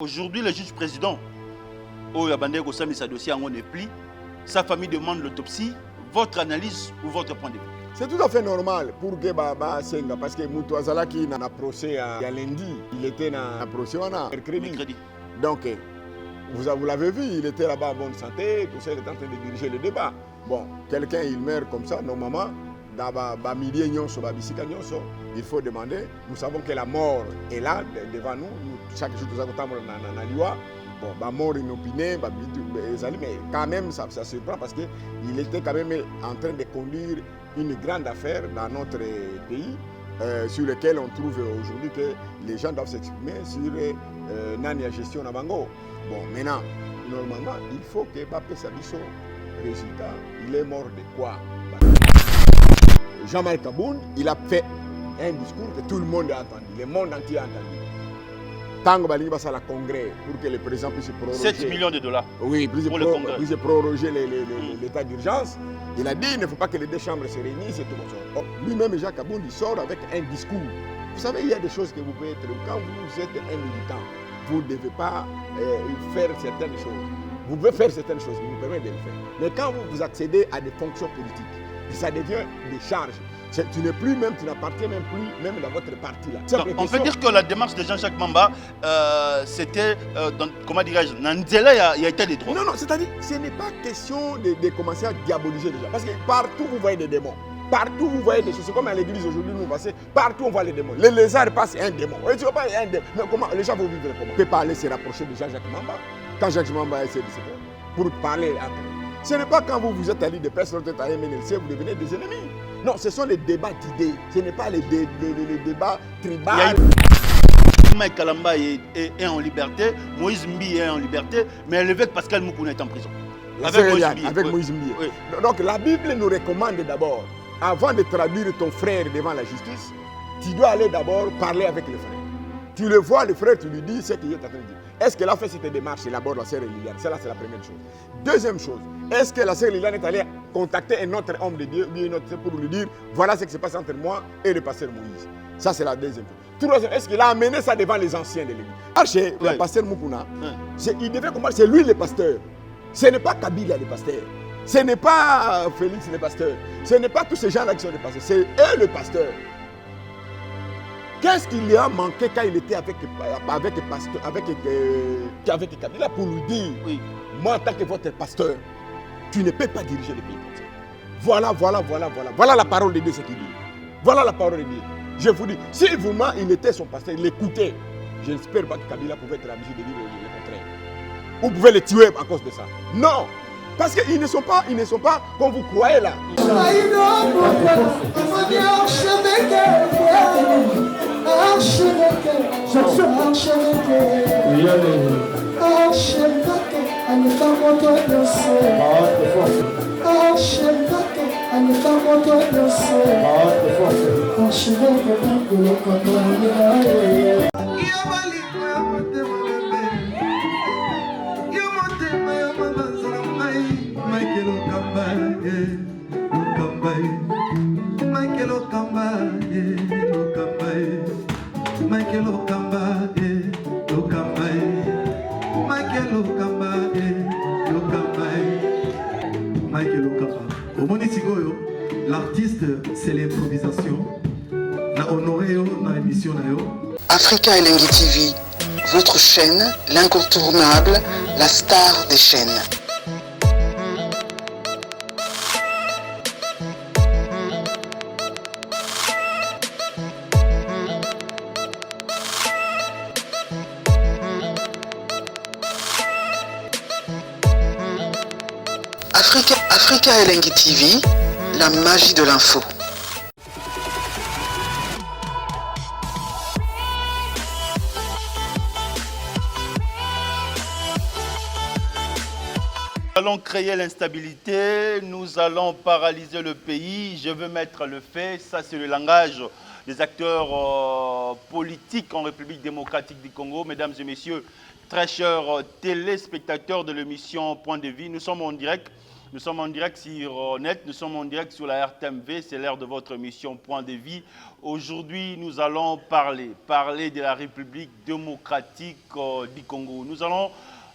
Aujourd'hui, le juge président, au Yabandé Gossami, sa dossier en est pli, sa famille demande l'autopsie. Votre analyse ou votre point de vue? C'est tout à fait normal pour que Baba Senga, parce que Moutouazala qui n'a pas procès à lundi, il était dans le procès mercredi. Donc, vous l'avez vu, il était là-bas en bonne santé, tout ça, il est en train de diriger le débat. Bon, quelqu'un, il meurt comme ça, normalement, il faut demander. Nous savons que la mort est là, devant nous. Chaque jour, nous avons dans la loi. Bon, la mort inopinée, mais quand même, ça surprend parce qu'il était quand même en train de conduire une grande affaire dans notre pays sur lequel on trouve aujourd'hui que les gens doivent s'exprimer sur la gestion de Bango. Bon, maintenant, normalement, il faut que Mbappé Sabisso, résultat, il est mort de quoi? Jean-Marc Kaboun, il a fait un discours que tout le monde a entendu, le monde entier a entendu. Tango Balingi va à la congrès pour que le président puisse proroger. 7 millions de dollars. Oui, puisse proroger l'état d'urgence. Il a dit qu'il ne faut pas que les deux chambres se réunissent et tout ça. Lui-même, Jacques Kaboun, il sort avec un discours. Vous savez, il y a des choses que vous pouvez être. Quand vous êtes un militant, vous ne devez pas faire certaines choses. Vous pouvez faire certaines choses, vous vous permettez de le faire. Mais quand vous accédez à des fonctions politiques, ça devient des charges. Tu n'appartiens même plus, même dans votre parti là. On peut dire que la démarche de Jean-Jacques Mamba, c'était, comment dirais-je, Nanzela, il y a été des droits. Non, c'est-à-dire, ce n'est pas question de commencer à diaboliser les gens. Parce que partout, vous voyez des démons. Partout, vous voyez des choses. C'est comme à l'église aujourd'hui, nous passons. Partout, on voit les démons. Les lézards passent, un démon. Et tu vois pas, un démon. Mais comment les gens vont vivre comment? On ne peut pas aller se rapprocher de Jean-Jacques Mamba. Quand Jean-Jacques Mamba essaie de se faire, pour parler entre eux. Ce n'est pas quand vous êtes alliés de personnes, vous êtes à MNLC, vous devenez des ennemis. Non, ce sont les débats d'idées. Ce n'est pas les débats tribaux. Mike Kalamba est en liberté, Moïse Mbi est en liberté, mais l'évêque Pascal Moukouna est en prison. Avec Moïse Mbi. Oui. Donc la Bible nous recommande d'abord, avant de traduire ton frère devant la justice, tu dois aller d'abord parler avec le frère. Tu le vois, le frère, tu lui dis ce qu'il est en train de dire. Est-ce qu'elle a fait cette démarche? C'est d'abord la sœur Liliane. Celle-là, c'est la première chose. Deuxième chose, est-ce que la sœur Liliane est allée contacter un autre homme de Dieu, pour lui dire voilà ce qui se passe entre moi et le pasteur Moïse? Ça, c'est la deuxième chose. Troisième, est-ce qu'il a amené ça devant les anciens de l'église? Le pasteur Moukouna, il devait comprendre, c'est lui le pasteur. Ce n'est pas Kabila le pasteur. Ce n'est pas Félix le pasteur. Ce n'est pas tous ces gens-là qui sont les pasteurs. C'est eux le pasteur. Qu'est-ce qu'il lui a manqué quand il était avec Kabila pour lui dire moi, en tant que votre pasteur, tu ne peux pas diriger le pays comme ça. Voilà la parole de Dieu, ce qu'il dit. Voilà la parole de Dieu. Je vous dis, si vraiment il était son pasteur, il l'écoutait, je n'espère pas que Kabila pouvait être habitué de vivre le contraire. Vous pouvez le tuer à cause de ça. Non! Parce qu'ils ne sont pas comme vous croyez là. L'artiste, c'est l'improvisation. La honoré dans l'émission. Africa Elengi TV, votre chaîne, l'incontournable, la star des chaînes. Africa Elengi TV, la magie de l'info. Nous allons créer l'instabilité, nous allons paralyser le pays. Je veux mettre le fait, ça c'est le langage des acteurs politiques en République démocratique du Congo. Mesdames et messieurs, très chers téléspectateurs de l'émission Point de Vue, nous sommes en direct Nous sommes en direct sur Net, nous sommes en direct sur la RTMV, c'est l'heure de votre émission Point de Vie. Aujourd'hui, nous allons parler de la République démocratique du Congo. Nous allons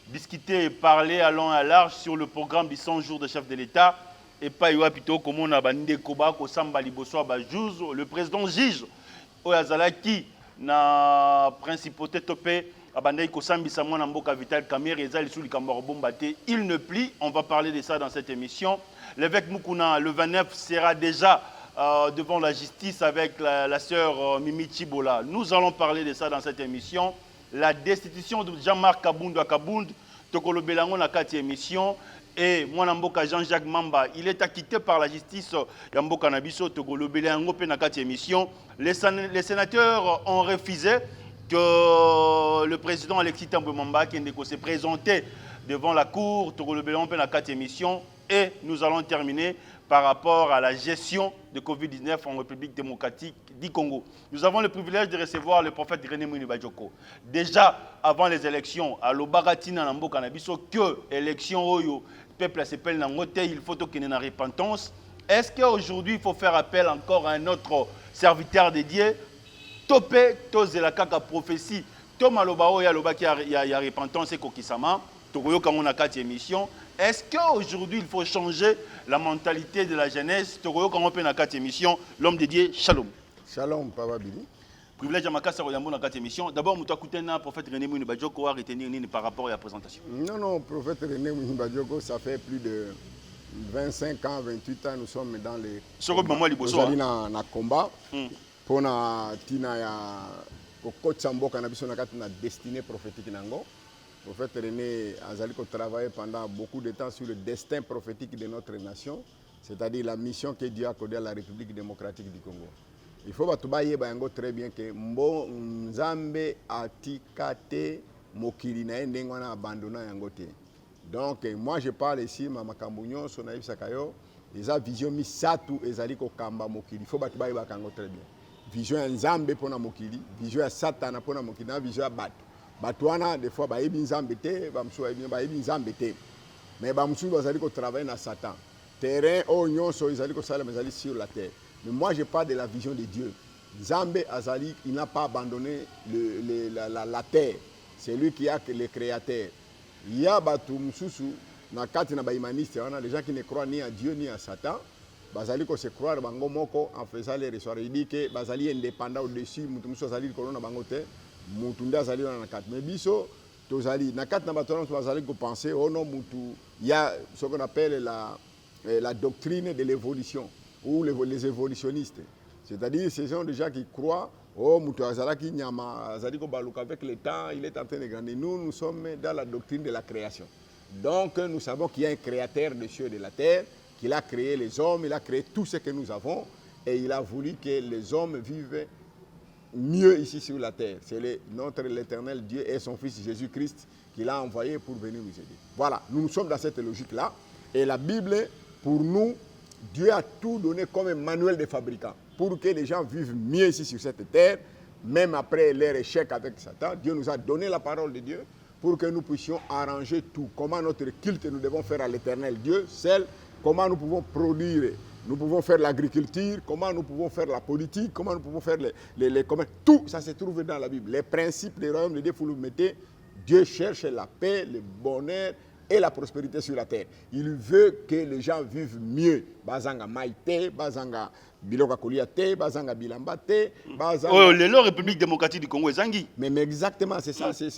discuter et parler à long et à large sur le programme du 100 jours de chef de l'État. Et pas plutôt comme on a bandé Koba, Kosamba Liboso Bajouz, le président juge Oyazalaki na principauté topé. Il ne plie, on va parler de ça dans cette émission. L'évêque Mukuna, le 29, sera déjà devant la justice avec la sœur Mimi Chibola. Nous allons parler de ça dans cette émission. La destitution de Jean-Marc Kabound à Kabound, Tokolo Belango na kati émission. Et Mwanamboka Jean-Jacques Mamba, il est acquitté par la justice Yamboka Nabiso, Tokolo Belango na kati émission. Les sénateurs ont refusé que le président Alexis Thambwe Mwamba s'est présenté devant la cour Togolobelon na 4 émissions et nous allons terminer par rapport à la gestion de Covid-19 en République démocratique du Congo. Nous avons le privilège de recevoir le prophète René Mouni Badioko. Déjà avant les élections, à l'Obaratina Namboka Nabiso, que l'élection Oyo, peuple s'appelle Nangote, il faut qu'il y ait une repentance. Est-ce qu'aujourd'hui il faut faire appel encore à un autre serviteur dédié? Topé, tose la kaka prophétie, Thomas Lobao ya Lobaki ya repentance et Kokisama, Togoyo Kamona 4 émissions. Est-ce qu'aujourd'hui il faut changer la mentalité de la jeunesse? Togoyo Kamona 4 émissions, l'homme dédié, shalom. Shalom, Papa Billy. Privilège à Makassa Royambo dans 4 émissions. D'abord, nous avons prophète René Mouni Badioko à retenir par rapport à la présentation. Non, prophète René Mouni Badioko, ça fait plus de 25 ans, 28 ans, nous sommes dans les. Sur le moment, nous sommes dans combat. Pona tina ya kokotsa mboka na biso na kati na destinée prophétique nango. Prophète René azali ko travailler pendant beaucoup de temps sur le destin prophétique de notre nation, c'est-à-dire la mission que Dieu a accordée à la République démocratique du Congo. Il faut batubaye bango très bien que mbo nzambe atikate mokili na ndengo na abandonna yango te. Donc moi je parle ici mama kambunyo sona ibsakayo, les vision misatu ezali ko kamba mokili. Il faut batubaye bakango très bien. Vision ya nzambe pona mokili, vision ya satana pona mokili, na vision ya bato. Bato wana des fois bayebi nzambe te, bamsu bayebi nzambe te. Mais bamsu bazali ko travailler na Satan. Terrain o nyonso ezali ko sala ezali sur la terre. Mais moi je parle de la vision de Dieu. Nzambe azali, il n'a pas abandonné la terre. C'est lui qui a le créateur. Il y a batu mususu na kati na baimaniste wana, les gens qui ne croient ni à Dieu ni à Satan. Bazali ko se croire bango moko en faisant les ressoirs. Il dit que bazali indépendant au-dessus, mutu muso azali kolona bango te, mutu nda azali na kat. Mais biso tozali na kat na batona bazali ko penser oh non mutu, il y a ce qu'on appelle la doctrine de l'évolution ou les évolutionnistes. C'est-à-dire ces gens déjà qui croient oh mutu azala ki nyama azali ko baluka avec le temps, il est en train de grandir. Nous sommes dans la doctrine de la création. Donc nous savons qu'il y a un créateur des cieux et de la terre. Il a créé les hommes, il a créé tout ce que nous avons et il a voulu que les hommes vivent mieux ici sur la terre. C'est l'éternel Dieu et son Fils Jésus-Christ qu'il a envoyé pour venir nous aider. Voilà, nous sommes dans cette logique-là. Et la Bible, pour nous, Dieu a tout donné comme un manuel de fabricant pour que les gens vivent mieux ici sur cette terre, même après leur échec avec Satan. Dieu nous a donné la parole de Dieu pour que nous puissions arranger tout. Comment notre culte nous devons faire à l'éternel Dieu, seul. Comment nous pouvons produire, nous pouvons faire l'agriculture, comment nous pouvons faire la politique, comment nous pouvons faire les commerces. Tout ça se trouve dans la Bible. Les principes des royaumes de Dieu, vous le mettez. Dieu cherche la paix, le bonheur et la prospérité sur la terre. Il veut que les gens vivent mieux. Bazanga maïté, bazanga biloka koliate, bazanga bilambate, bazanga. Oh, la République démocratique du Congo est zangi. Mais exactement, c'est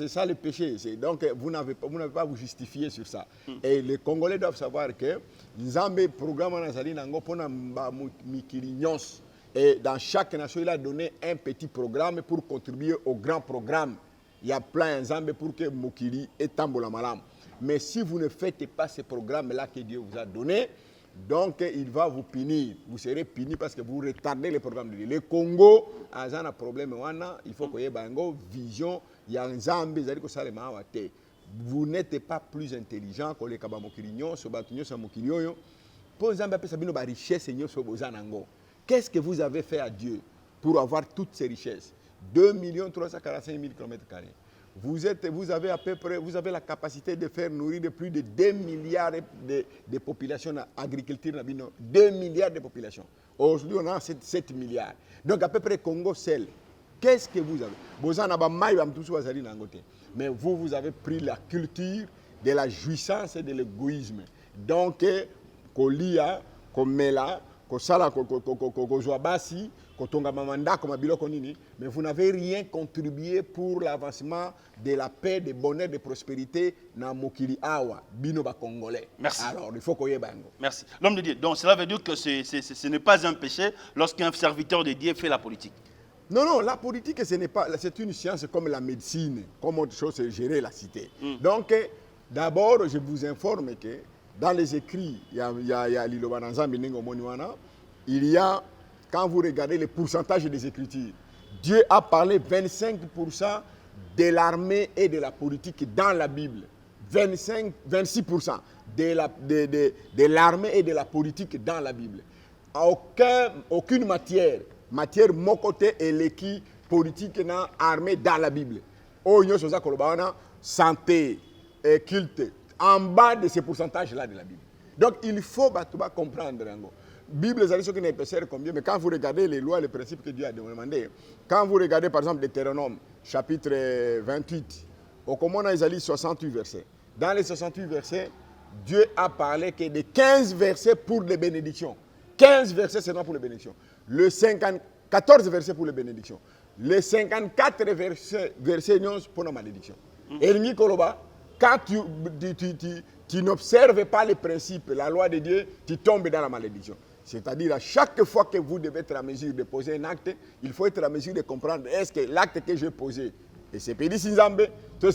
ça le péché. Donc vous n'avez pas à vous justifier sur ça. Et les Congolais doivent savoir que Nzambe programme nazali nango pona mikili nyonso. Et dans chaque nation, il a donné un petit programme pour contribuer au grand programme. Il y a plein Nzambe pour que Mokili et Tambola Malam. Mais si vous ne faites pas ce programme-là que Dieu vous a donné, donc il va vous punir. Vous serez puni parce que vous retardez le programme de Dieu. Le Congo a un problème, il faut qu'il y ait une vision. Il y a un Nzambe, vous n'êtes pas plus intelligent que les Kabamokirignon, Sobatunyo, Samokirioyo. Pour Nzambe, la richesse, qu'est-ce que vous avez fait à Dieu pour avoir toutes ces richesses? 2 345 000 km². vous avez à peu près, vous avez la capacité de faire nourrir de plus de 2 milliards de populations dans l'agriculture. 2 milliards de populations. Aujourd'hui, on a 7 milliards. Donc, à peu près Congo seul. Qu'est-ce que vous avez? Mais vous avez pris la culture de la jouissance et de l'égoïsme. Donc, kolia, komela, kosala, kozoabasi, kotonga mamanda, mais vous n'avez rien contribué pour l'avancement de la paix, du bonheur, de prospérité dans Mokili Awa, Binoba Congolais. Merci. Alors, il faut qu'on y ait bango. Merci. L'homme de Dieu. Donc, cela veut dire que ce n'est pas un péché lorsqu'un serviteur de Dieu fait la politique. Non, la politique, c'est une science comme la médecine, comme autre chose, c'est gérer la cité. Donc, d'abord, je vous informe que dans les écrits, il y a l'Ilobananza, il y a, quand vous regardez les pourcentages des écritures, Dieu a parlé 25% de l'armée et de la politique dans la Bible. 26% de l'armée et de la politique dans la Bible. Aucune matière mon côté et l'équipe politique dans l'armée dans la Bible. Santé, culte, en bas de ces pourcentages-là de la Bible. Donc il faut comprendre. La Bible, c'est ce qui n'est pas combien, mais quand vous regardez les lois, les principes que Dieu a demandé, quand vous regardez par exemple Deutéronome, chapitre 28, au commandant Isaïe 68 versets. Dans les 68 versets, Dieu a parlé que de 15 versets pour les bénédictions. 15 versets seulement pour les bénédictions. 14 versets pour les bénédictions. Les 54 versets pour la malédiction. Et quand tu n'observes pas les principes, la loi de Dieu, tu tombes dans la malédiction. C'est-à-dire, à chaque fois que vous devez être en mesure de poser un acte, il faut être en mesure de comprendre, est-ce que l'acte que j'ai posé, et c'est pédé Sinzambe, tu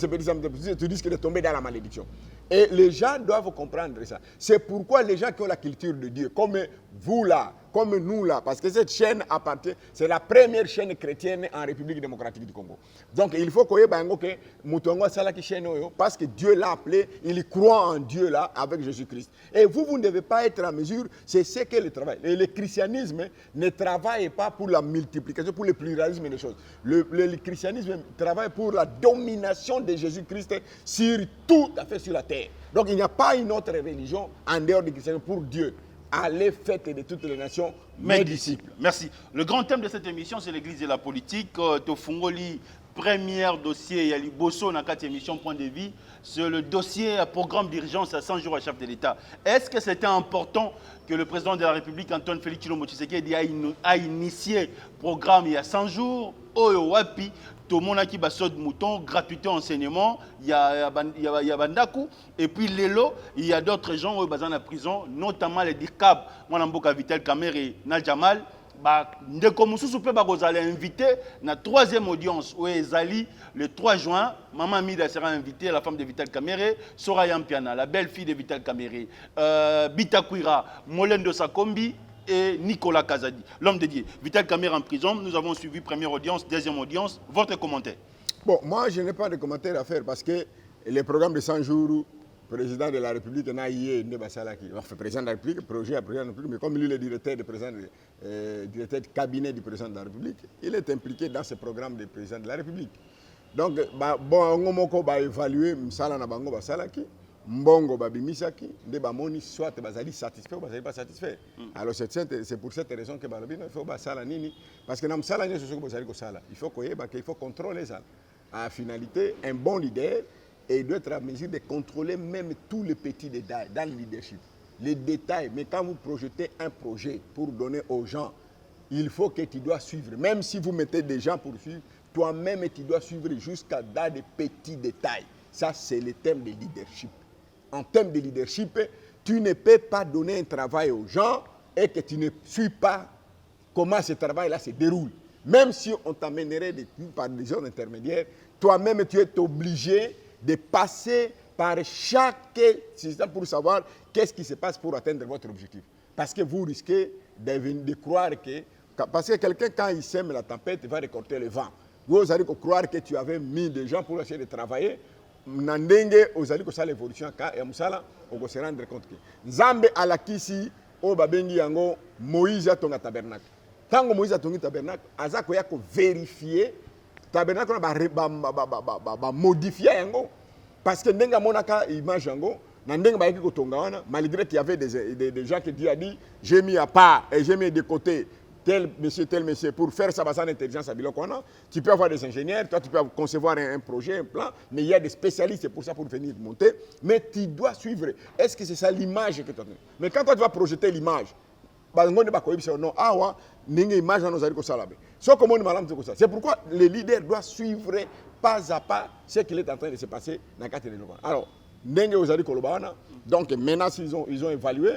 risques de tomber dans la malédiction. Et les gens doivent comprendre ça. C'est pourquoi les gens qui ont la culture de Dieu, comme vous là, comme nous là, parce que cette chaîne appartient, c'est la première chaîne chrétienne en République démocratique du Congo. Donc il faut qu'on ait que Moutongo Salaki chaîne, parce que Dieu l'a appelé, il croit en Dieu là, avec Jésus-Christ. Et vous ne devez pas être en mesure, c'est ce qu'est le travail. Et le christianisme ne travaille pas pour la multiplication, pour le pluralisme des choses. Le christianisme travaille pour la domination de Jésus-Christ sur tout à fait sur la terre. Donc il n'y a pas une autre religion en dehors du christianisme pour Dieu. Allez, faites de toutes les nations mes disciples. Merci. Le grand thème de cette émission, c'est l'Église et la politique. Tofungoli, premier dossier, il y a Liboso, dans 4 émissions, point de vue, c'est le dossier programme d'urgence à 100 jours à chef de l'État. Est-ce que c'était important que le président de la République, Antoine Félix Tshilombo Tshisekedi, a initié le programme il y a 100 jours, Oyo Wapi, tout le monde qui basode mouton, gratuité enseignement, il y a Bandaku, et puis Lelo, il y a d'autres gens qui sont en prison, notamment les DIRCAB, Mwanamboka Vital Kamer et Nadjamal. Ndeko Moussousou peut invité na 3e audience où Ezali le 3 juin, Maman Mida sera invitée, la femme de Vital Kamere, Soraya Mpiana, la belle-fille de Vital Kamere, Bitakwira, Molendo Sakombi et Nicolas Kazadi, l'homme de Dieu. Vital Kamere en prison, nous avons suivi première audience, deuxième audience. Votre commentaire? Bon, moi je n'ai pas de commentaire à faire parce que le programme de 100 jours, président de la République n'a yé enfin, président de la République, projet à président de la République, mais comme lui, le directeur de cabinet du président de la République, il est impliqué dans ce programme du président de la République. Donc, on va évaluer Msala na bango basalaki, Mbongo babimisaki, de bamoni soit bazali satisfait ou bazali pas satisfait. Alors c'est pour cette raison que balabino il faut basala nini parce que dans Msala nyo soko bazali ko sala. Il faut contrôler ça. En finalité, un bon leader et il doit être en mesure de contrôler même tous les petits détails dans le leadership. Les détails, mais quand vous projetez un projet pour donner aux gens, il faut que tu dois suivre. Même si vous mettez des gens pour suivre, toi-même tu dois suivre jusqu'à dans des petits détails. Ça, c'est le thème de leadership. En termes de leadership, tu ne peux pas donner un travail aux gens et que tu ne suis pas comment ce travail-là se déroule. Même si on t'amènerait par des zones intermédiaires, toi-même tu es obligé de passer par chaque système pour savoir qu'est-ce qui se passe pour atteindre votre objectif. Parce que vous risquez de croire que... Parce que quelqu'un, quand il sème la tempête, il va récolter le vent. Vous allez croire que tu avais mis des gens pour essayer de travailler. Nandenge, vous allez faire l'évolution. Et Moussala, on va se rendre compte que... Nzambe alakisi, o babengi yango, Moïse a ton tabernacle. Quand Moïse a ton tabernacle, Azako yako vérifier tabernacle va modifier parce que ndenga monaka image yango na ndenga ba yaki kotonga wana malgré qu'il y avait des gens qui dit j'ai mis à part et j'ai mis de côté tel monsieur pour faire ça sans intelligence à biloko wana. Tu peux avoir des ingénieurs, toi tu peux concevoir un projet, un plan, mais il y a des spécialistes pour ça pour venir monter, mais tu dois suivre. Est-ce que c'est ça l'image que tu as? Mais quand toi tu vas projeter l'image, c'est pourquoi le leader doit suivre pas à pas ce qu'il est en train de se passer dans le cadre de l'État. Alors, donc maintenant ils ont évalué,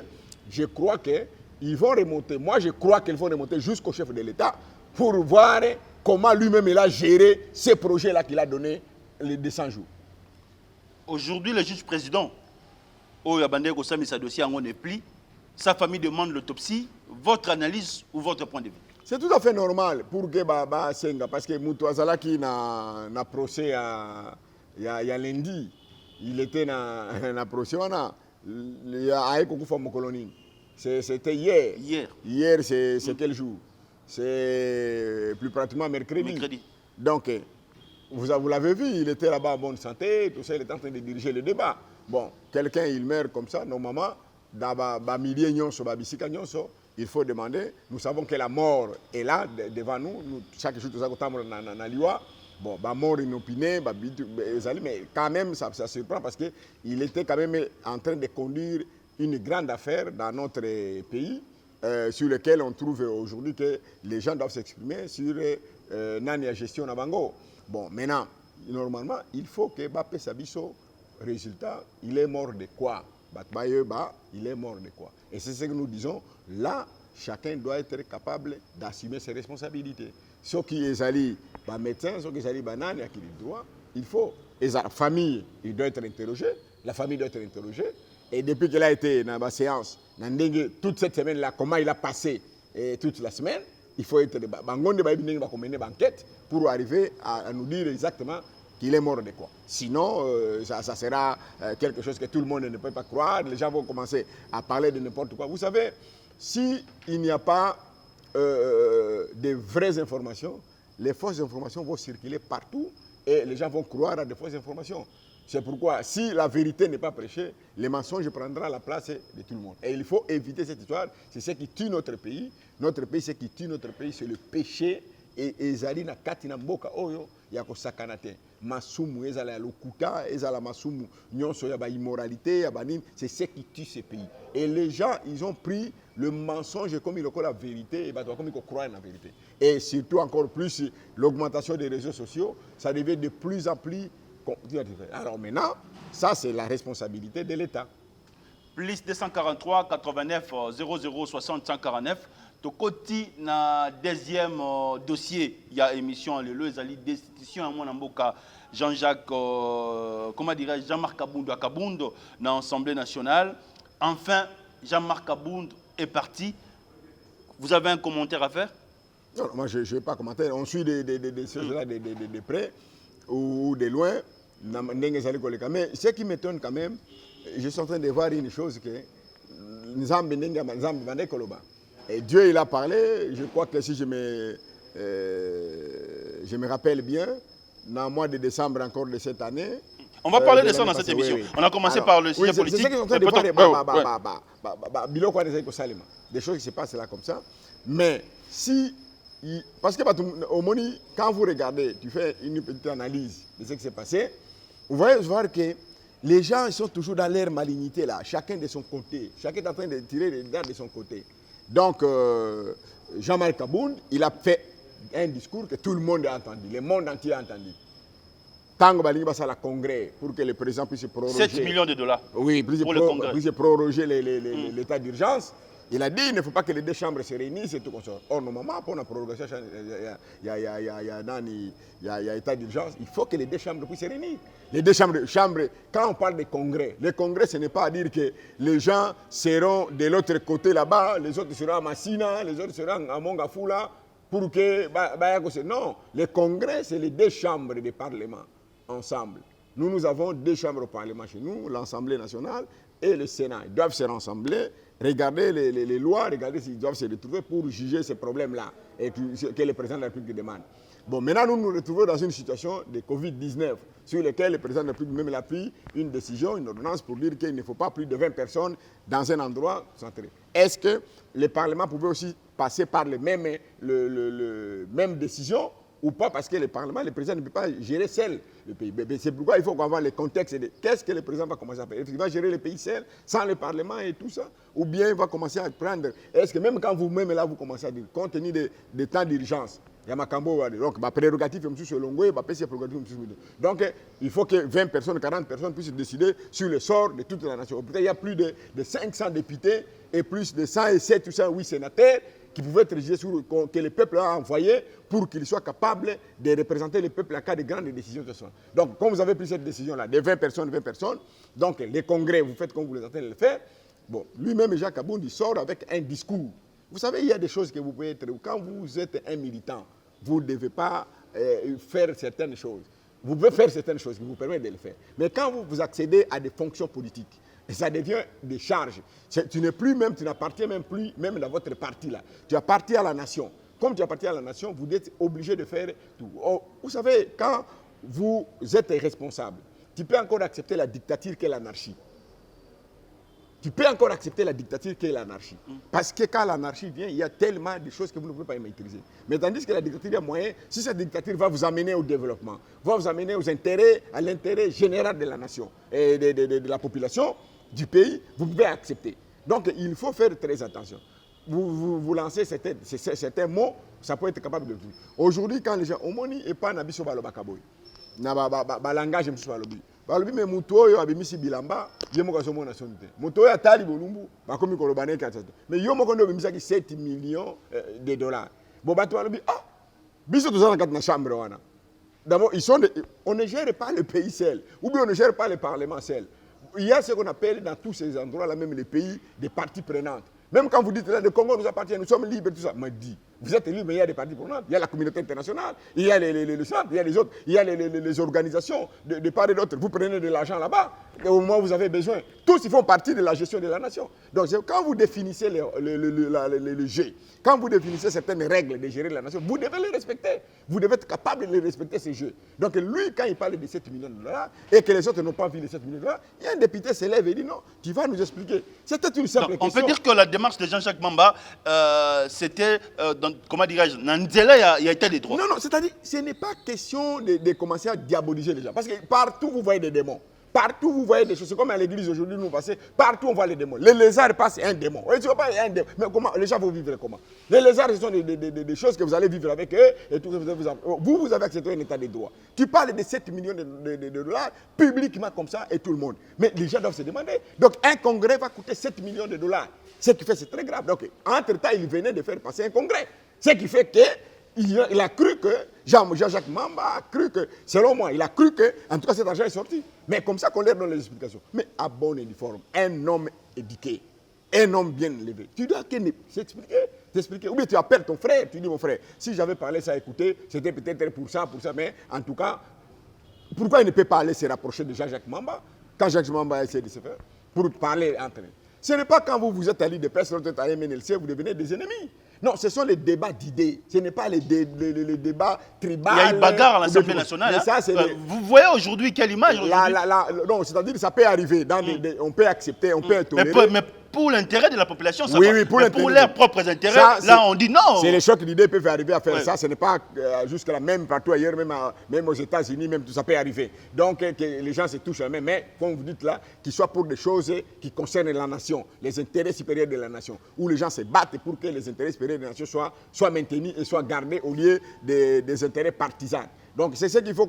je crois qu'ils vont remonter. Moi je crois qu'ils vont remonter jusqu'au chef de l'État pour voir comment lui-même il a géré ces projets-là qu'il a donné les 200 jours. Aujourd'hui, le juge président, dossier n'est plus. Sa famille demande l'autopsie. Votre analyse ou votre point de vue? C'est tout à fait normal pour que Baba Senga, parce que Moutouazala qui n'a procès il y a lundi, il était dans procès, il y a un coucou de colonie. C'était hier. Hier, c'est quel jour? C'est plus pratiquement mercredi. Donc, vous l'avez vu, il était là-bas en bonne santé, tout ça, il était en train de diriger le débat. Bon, quelqu'un, il meurt comme ça, normalement, il faut demander. Nous savons que la mort est là, devant nous. Chaque jour, nous avons dans l'IWA. Bon, la mort inopinée, mais quand même, ça surprend parce qu'il était quand même en train de conduire une grande affaire dans notre pays, sur lequel on trouve aujourd'hui que les gens doivent s'exprimer sur la gestion de Bango. Bon, maintenant, normalement, il faut que Bappé Sabiso, résultat, il est mort de quoi? Il est mort de quoi? Et c'est ce que nous disons. Là, chacun doit être capable d'assumer ses responsabilités. Ceux qui sont médecins, ceux qui sont bananes, qui ont le droit, il faut. Et la famille, il doit être interrogé. La famille doit être interrogée. Et depuis qu'il a été dans la séance, toute cette semaine-là, comment il a passé toute la semaine, il faut être enquête pour arriver à nous dire exactement qu'il est mort de quoi. Sinon, ça sera quelque chose que tout le monde ne peut pas croire. Les gens vont commencer à parler de n'importe quoi. Vous savez, s'il n'y a pas de vraies informations, les fausses informations vont circuler partout et les gens vont croire à de fausses informations. C'est pourquoi, si la vérité n'est pas prêchée, le mensonge prendra la place de tout le monde. Et il faut éviter cette histoire. C'est ce qui tue notre pays. Notre pays, ce qui tue notre pays, c'est le péché. Et ezali na kati na mboka oyo ya kosakana te. Masumu ezala ya lokuta, ezala masumu nyonso ya ba immoralité, ya ba nini, c'est ce qui tue ce pays. Et les gens, ils ont pris le mensonge comme il la vérité et comme ils croient en la vérité. Et surtout encore plus l'augmentation des réseaux sociaux, ça devient de plus en plus. Alors maintenant, ça c'est la responsabilité de l'État. Plus 243 89 00 60 149. Tokoti na deuxième dossier, il y a émission le ezali destitution à mon mboka Jean-Jacques comment dirais-je Jean-Marc Kabundo dans l'Assemblée nationale. Enfin, Jean-Marc Kabundo est parti. Vous avez un commentaire à faire? Non, moi je ne vais pas commenter. On suit des choses-là de près ou de loin. Mais ce qui m'étonne quand même, je suis en train de voir une chose que et Dieu il a parlé. Je crois que si je me rappelle bien, dans le mois de décembre encore de cette année. On va parler de ça dans cette émission. Oui. On a commencé par le sujet politique. C'est ce qu'ils sont en train de voir. Des choses qui se passent là comme ça. Mais si. Parce que au Moni, quand vous regardez, tu fais une petite analyse de ce qui s'est passé, vous voyez voir que les gens ils sont toujours dans leur malignité là, chacun de son côté. Chacun est en train de tirer les dents de son côté. Donc, Jean-Marc Kabound, il a fait un discours que tout le monde a entendu, le monde entier a entendu. Tango Balingi va à congrès pour que le président puisse proroger. 7 millions de dollars. Oui, pour le congrès. Puisse proroger l'état d'urgence. Il a dit qu'il ne faut pas que les deux chambres se réunissent et tout comme ça. Or, normalement, pour la prorogation, il y a état d'urgence, il faut que les deux chambres puissent se réunir. Les deux chambres, quand on parle de congrès, le congrès, ce n'est pas à dire que les gens seront de l'autre côté là-bas, les autres seront à Massina, les autres seront à Mongafula, pour que... Non, le congrès, c'est les deux chambres du Parlement, ensemble. Nous avons deux chambres au Parlement chez nous, l'Assemblée nationale et le Sénat. Ils doivent se rassembler, regarder les lois, regarder s'ils doivent se retrouver pour juger ces problèmes-là et que le président de la République demande. Bon, maintenant, nous nous retrouvons dans une situation de Covid-19 sur laquelle le président de la République même a pris une décision, une ordonnance pour dire qu'il ne faut pas plus de 20 personnes dans un endroit centré. Est-ce que le Parlement pouvait aussi passer par le même décision ou pas, parce que le Parlement, le président ne peut pas gérer seul le pays. C'est pourquoi il faut qu'on voit le contexte de qu'est-ce que le président va commencer à faire. Est-ce qu'il va gérer le pays seul, sans le Parlement et tout ça? Ou bien il va commencer à prendre... Est-ce que même quand vous-même là, vous commencez à dire, compte tenu des temps d'urgence, il y a ma cambo, donc ma prérogative est sur l'ongoué, ma prérogative est donc il faut que 20 personnes, 40 personnes puissent décider sur le sort de toute la nation. Peut-être il y a plus de 500 députés et plus de 107 ou 108 sénateurs qui pouvaient être jugés sur que le peuple a envoyé pour qu'il soit capable de représenter le peuple en cas de grandes décisions. Donc, comme vous avez pris cette décision-là, de 20 personnes, donc les congrès, vous faites comme vous les entendez le faire. Bon, lui-même, Jacques Abound, il sort avec un discours. Vous savez, il y a des choses que vous pouvez être... Quand vous êtes un militant, vous ne devez pas faire certaines choses. Vous pouvez faire certaines choses qui vous permettent de le faire. Mais quand vous accédez à des fonctions politiques, et ça devient des charges. Tu n'es plus même, tu n'appartiens même plus, même dans votre parti là. Tu appartiens à la nation. Comme tu appartiens à la nation, vous êtes obligé de faire tout. Oh, vous savez, quand vous êtes responsable, tu peux encore accepter la dictature qu'est l'anarchie. Tu peux encore accepter la dictature qu'est l'anarchie. Parce que quand l'anarchie vient, il y a tellement de choses que vous ne pouvez pas maîtriser. Mais tandis que la dictature, il y a moyen, si cette dictature va vous amener au développement, va vous amener aux intérêts, à l'intérêt général de la nation et de la population, du pays, vous pouvez accepter. Donc, il faut faire très attention. Vous lancez certains mots, ça peut être capable de tout. Aujourd'hui, quand les gens ont moni et pas nabiso balobakaboy, na langage msu balobi. Balobi me mutu oyo abimisi bilamba, ye moko so mona sonte. Mutu oyo atali bolumbu, bakomi kolobane katata. Mais yo moko ndo bimisaki 7 millions de dollars. Bon bato balobi biso tozana kat na chambre wana. D'abord, on ne gère pas le pays seul, ou bien on ne gère pas le parlement seul. Il y a ce qu'on appelle dans tous ces endroits-là, même les pays, des parties prenantes. Même quand vous dites là, le Congo nous appartient, nous sommes libres, tout ça, me dit, vous êtes libres, mais il y a des parties prenantes. Il y a la communauté internationale, il y a le centre, il y a les autres, il y a les organisations de part et d'autre. Vous prenez de l'argent là-bas, et au moment où vous avez besoin. Tous, ils font partie de la gestion de la nation. Donc, quand vous définissez le jeu, quand vous définissez certaines règles de gérer la nation, vous devez les respecter. Vous devez être capable de les respecter, ces jeux. Donc, lui, quand il parle de 7 millions de dollars, et que les autres n'ont pas vu les 7 millions de dollars, il y a un député se lève et dit non, tu vas nous expliquer. C'était une simple question. On peut dire que la démarche de Jean-Jacques Mamba, c'était, comment dirais-je, Nanzela, il y a été des droits. Non, c'est-à-dire, ce n'est pas question de commencer à diaboliser les gens. Parce que partout, vous voyez des démons. Partout, vous voyez des choses. C'est comme à l'église aujourd'hui, nous passons. Partout, on voit les démons. Les lézards passent, c'est un démon. Et tu vois pas, il y a un démon. Mais comment les gens vont vivre comment? Les lézards, ce sont des choses que vous allez vivre avec eux. Et tout, vous avez accepté un état de droit. Tu parles de 7 millions de dollars publiquement comme ça et tout le monde. Mais les gens doivent se demander. Donc, un congrès va coûter 7 millions de dollars. Ce qui fait, c'est très grave. Donc, entre-temps, il venait de faire passer un congrès. Ce qui fait que il a cru que, Jean-Jacques Mamba a cru que, selon moi, il a cru que, en tout cas, cet argent est sorti. Mais comme ça qu'on leur donne les explications. Mais à bon et due forme, un homme éduqué, un homme bien élevé, tu dois t'expliquer. Ou bien tu appelles ton frère, tu dis, mon frère, si j'avais parlé ça, écoutez, c'était peut-être pour ça, mais en tout cas, pourquoi il ne peut pas aller se rapprocher de Jean-Jacques Mamba, quand Jacques Mamba a essayé de se faire, pour parler entre eux. Ce n'est pas quand vous êtes allé de presse, vous êtes allé MNLC, vous devenez des ennemis. Non, ce sont les débats d'idées. Ce n'est pas les débats tribaux. Il y a une bagarre à l'Assemblée nationale. Vous voyez aujourd'hui quelle image non, c'est-à-dire que ça peut arriver. On peut accepter, on peut tolérer. Mais pour l'intérêt de la population, ça oui, va. Pour leurs propres intérêts, là on dit non. C'est les chocs d'idées peuvent arriver à faire ça. Ce n'est pas jusque-là, même partout ailleurs, même aux États-Unis, même tout ça peut arriver. Donc que les gens se touchent à même. Mais comme vous dites là, qu'ils soient pour des choses qui concernent la nation, les intérêts supérieurs de la nation, où les gens se battent pour que les intérêts supérieurs de la nation soient maintenus et soient gardés au lieu des intérêts partisans. Donc c'est ce qu'il faut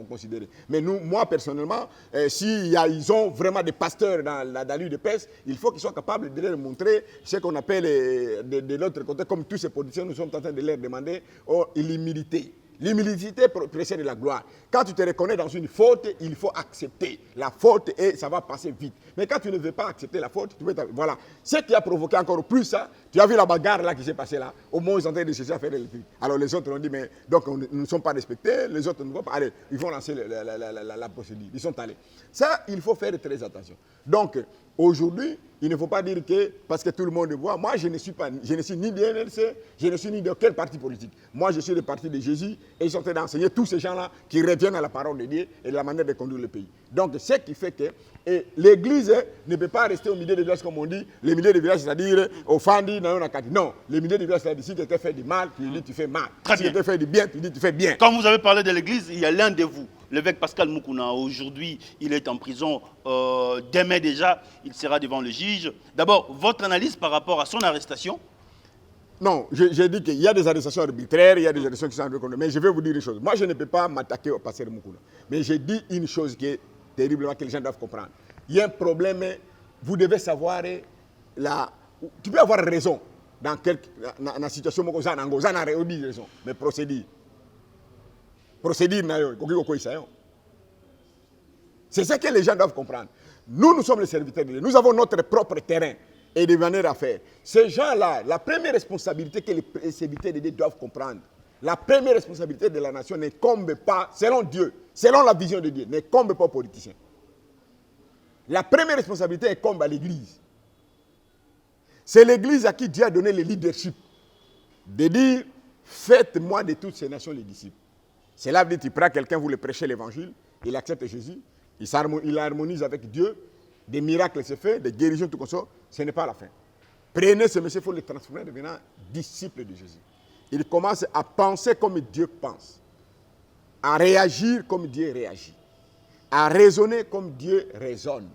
considérer. Mais moi personnellement, ils ont vraiment des pasteurs dans l'UDPS, il faut qu'ils soient capables de leur montrer ce qu'on appelle de l'autre côté, comme tous ces politiciens, nous sommes en train de leur demander l'humilité. L'humilité précède la gloire. Quand tu te reconnais dans une faute, il faut accepter la faute et ça va passer vite. Mais quand tu ne veux pas accepter la faute, voilà. Ce qui a provoqué encore plus ça, tu as vu la bagarre là qui s'est passée là. Au moins, ils sont en train de chercher à faire les trucs. Alors les autres ont dit, mais donc nous ne sommes pas respectés, les autres ne vont pas. Allez, ils vont lancer la procédure. Ils sont allés. Ça, il faut faire très attention. Donc, aujourd'hui, Il ne faut pas dire que, parce que tout le monde voit, moi je ne suis ni de NLC, je ne suis ni de quel parti politique. Moi je suis le parti de Jésus et ils sont en train d'enseigner tous ces gens-là qui reviennent à la parole de Dieu et de la manière de conduire le pays. Donc ce qui fait que l'Église ne peut pas rester au milieu des villages comme on dit, le milieu des villages c'est-à-dire au Fandi, non, le milieu des villages c'est-à-dire si quelqu'un fait du mal, tu dis tu fais mal. Très si bien. quelqu'un fait du bien, tu dis tu fais bien. Quand vous avez parlé de l'Église, il y a l'un de vous, l'évêque Pascal Moukouna. Aujourd'hui, il est en prison. Demain déjà, il sera devant le juge. D'abord, votre analyse par rapport à son arrestation? Non, j'ai dit qu'il y a des arrestations arbitraires, il y a des arrestations qui sont reconnues. Mais je vais vous dire une chose. Moi, je ne peux pas m'attaquer au pasteur Moukouna. Mais j'ai dit une chose qui est terriblement que les gens doivent comprendre. Il y a un problème, vous devez savoir, tu peux avoir raison dans la situation, raison, mais procédure. C'est ça que les gens doivent comprendre. Nous sommes les serviteurs de Dieu. Nous avons notre propre terrain et des manières à faire. Ces gens-là, la première responsabilité que les serviteurs de Dieu doivent comprendre, la première responsabilité de la nation n'incombe pas, selon Dieu, selon la vision de Dieu, n'incombe pas aux politiciens. La première responsabilité incombe à l'Église. C'est l'Église à qui Dieu a donné le leadership de dire, faites-moi de toutes ces nations les disciples. Cela veut dire que tu prends quelqu'un, vous le prêchez l'évangile, il accepte Jésus, il harmonise avec Dieu, des miracles se font, des guérisons, tout comme ça, ce n'est pas la fin. Prenez ce monsieur, il faut le transformer en devenant disciple de Jésus. Il commence à penser comme Dieu pense, à réagir comme Dieu réagit, à raisonner comme Dieu raisonne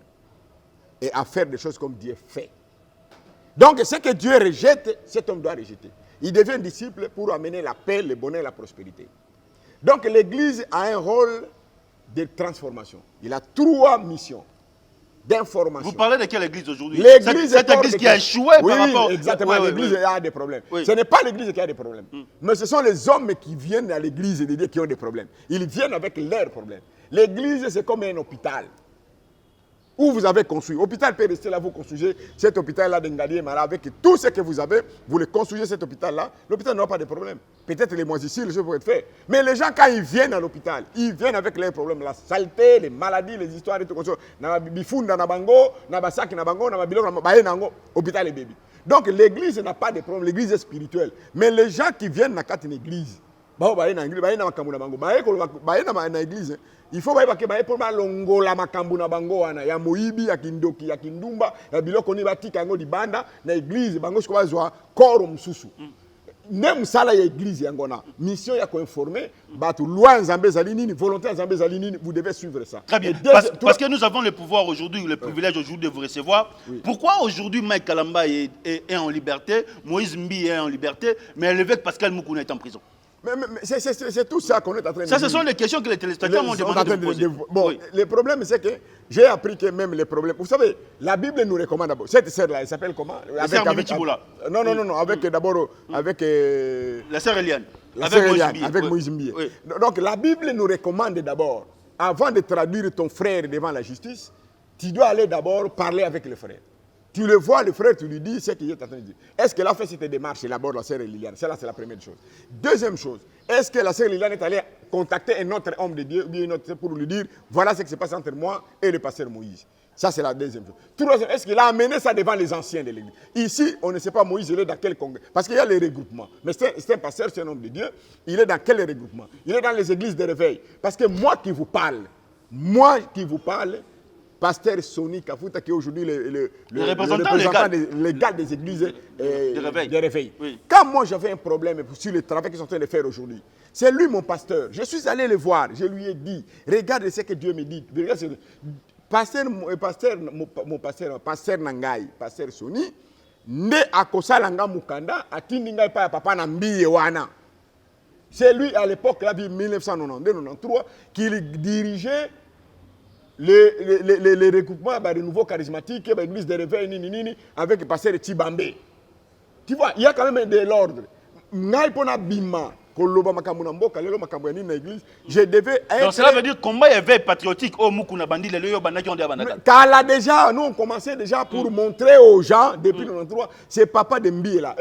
et à faire des choses comme Dieu fait. Donc, ce que Dieu rejette, cet homme doit rejeter. Il devient disciple pour amener la paix, le bonheur et la prospérité. Donc, l'Église a un rôle de transformation. Il a 3 missions d'information. Vous parlez de quelle église aujourd'hui? Cette église qui a échoué par rapport... Oui, exactement. L'église a des problèmes. Oui. Ce n'est pas l'église qui a des problèmes. Mais ce sont les hommes qui viennent à l'église de Dieu qui ont des problèmes. Ils viennent avec leurs problèmes. L'église, c'est comme un hôpital où vous avez construit. L'hôpital peut rester là, vous construisez cet hôpital-là d'Ngadi Mara avec tout ce que vous avez, vous le construisez cet hôpital-là. L'hôpital n'aura pas de problème. Peut-être les moisissures, les choses pourraient être faites. Mais les gens, quand ils viennent à l'hôpital, ils viennent avec leurs problèmes. La saleté, les maladies, les histoires et tout comme ça. Nabifunda nabango, nabasaki nabango, nababiloko nabango, hôpital et bébé. Donc l'église n'a pas de problème. L'église est spirituelle. Mais les gens qui viennent dans une église, il faut que pour longola makambu na bango wana ya moibi ya kindoki ya kindumba ya biloko ni batika yango libanda na église bango siko bazwa koro mususu même sala ya église yango na mission ya ko informer batu loi nzambe zali nini volonté nzambe zali nini, vous devez suivre ça. Très bien. Parce que nous avons le pouvoir aujourd'hui, le privilège aujourd'hui de vous recevoir. Oui. Pourquoi aujourd'hui Mike Kalamba est en liberté, Moïse Mbi est en liberté, mais l'évêque Pascal Moukouna est en prison? Mais c'est tout ça qu'on est en train de dire. Ça, ce sont les questions que les téléspectateurs m'ont demandé de poser. Bon, oui. Le problème, c'est que j'ai appris que même les problèmes... Vous savez, la Bible nous recommande d'abord. Cette sœur-là, elle s'appelle comment? Non, avec d'abord... Avec... La sœur Eliane. Avec Moïse Mbié. Oui. Donc, la Bible nous recommande d'abord, avant de traduire ton frère devant la justice, tu dois aller d'abord parler avec le frère. Tu le vois, le frère, tu lui dis ce qu'il est en train de dire. Est-ce qu'elle a fait cette démarche? D'abord, la sœur Liliane. Celle-là, c'est la première chose. Deuxième chose, est-ce que la sœur Liliane est allée contacter un autre homme de Dieu, ou bien une autre, pour lui dire, voilà ce qui se passe entre moi et le pasteur Moïse? Ça, c'est la deuxième chose. Troisième, est-ce qu'il a amené ça devant les anciens de l'église? Ici, on ne sait pas Moïse, il est dans quel congrès. Parce qu'il y a les regroupements. Mais c'est un pasteur, c'est un homme de Dieu. Il est dans quel regroupement? Il est dans les églises de réveil. Parce que moi qui vous parle, Pasteur Sonny Kafuta, qui est aujourd'hui le représentant légal des églises de réveil. Oui. Quand moi j'avais un problème sur le travail qu'ils sont en train de faire aujourd'hui, c'est lui mon pasteur. Je suis allé le voir, je lui ai dit, regarde ce que Dieu me dit. Pasteur Nangai, pasteur Sonny, ne akosala mukanda, atindi ngai pa papa na mbiye wana. C'est lui à l'époque, là, 1992-93, qui dirigeait les recoupements de nouveaux charismatiques, l'église de réveil, avec le pasteur Tibambé. Tu vois, il y a quand même de l'ordre. Ngai pona bima, je devais être... Donc cela veut dire combat éveil patriotique. Oh, Mukuna Bandi, les Loyo Bandaki ont dit à Bandaka. Car déjà, nous on commençait déjà pour montrer aux gens, depuis 93, c'est Papa de Mbi là.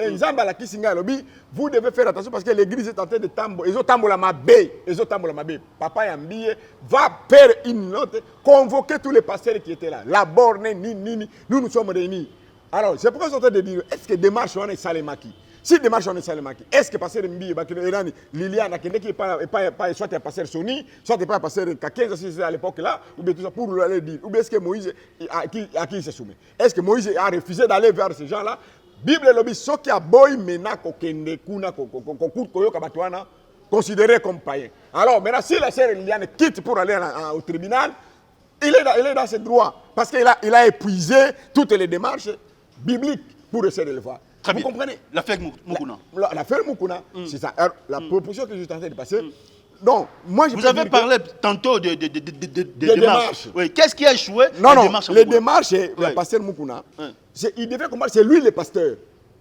Vous devez faire attention parce que l'église est en train de tambour. Ils ont tambour la mabé. Papa Yambi va faire une note, convoquer tous les pasteurs qui étaient là. La borne, nous sommes réunis. Alors, c'est pourquoi ils sont en train de dire, est-ce que démarche on est Salemaki? Si démarche on est Salemaki, est-ce que pasteur Mbi, Liliane, qui n'est pas soit un pasteur Sony, soit pas un pasteur Kakenza, si c'est à l'époque là, ou bien tout ça pour aller dire, ou bien est-ce que Moïse, à qui il se soumet? Est-ce que Moïse a refusé d'aller vers ces gens-là? Bible lobby, ce qui a boy mena kokende kuna koyo kabatuana considéré comme païen. Alors maintenant, si la sœur Liliane quitte pour aller au tribunal, il est dans ses droits parce qu'il a épuisé toutes les démarches bibliques pour essayer de le voir. Très Vous bien. comprenez? L'affaire Mukuna. L'affaire Mukuna, c'est ça. Alors, la proposition que je suis en train de passer. Donc, moi, Vous avez parlé tantôt de démarches. Oui. Qu'est-ce qui a échoué? Non, les démarches, le pasteur Mukuna, il devrait comprendre, c'est lui le pasteur.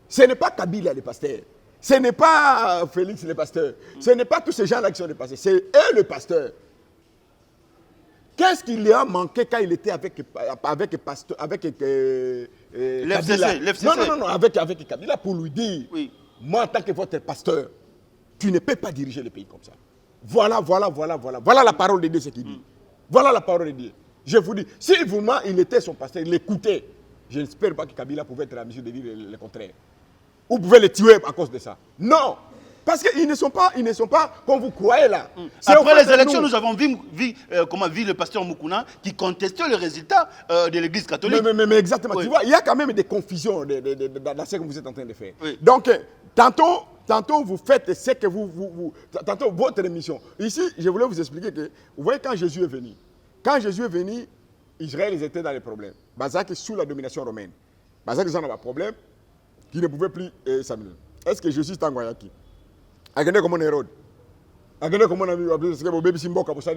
Ce n'est pas Kabila le pasteur. Ce n'est pas Félix le pasteur. Ce n'est pas tous ces gens-là qui sont les pasteurs. C'est eux le pasteur. Qu'est-ce qu'il lui a manqué quand il était avec l'FCC. Non, avec Kabila pour lui dire, moi en tant que votre pasteur, tu ne peux pas diriger le pays comme ça. Voilà la parole de Dieu, ce qu'il dit. Voilà la parole de Dieu. Je vous dis, si vraiment il était son pasteur, il l'écoutait, je n'espère pas que Kabila pouvait être à mesure de dire le contraire. Vous pouvez le tuer à cause de ça. Non, parce qu'ils ne sont pas comme vous croyez là. Après les élections, nous avons vu le pasteur Mukuna qui contestait le résultat de l'église catholique. Mais exactement, tu vois, il y a quand même des confusions dans ce que vous êtes en train de faire. Donc, tantôt vous faites ce que tantôt votre émission. Ici, je voulais vous expliquer que, vous voyez, quand Jésus est venu, Israël ils étaient dans les problèmes. Bazak est sous la domination romaine. Bazak ils ont un problème qui ne pouvait plus s'amener. Est-ce que Jésus est en Guayaki? Agende comme Hérode. Agende comme on a vu parce que bébé Simboka pour ça.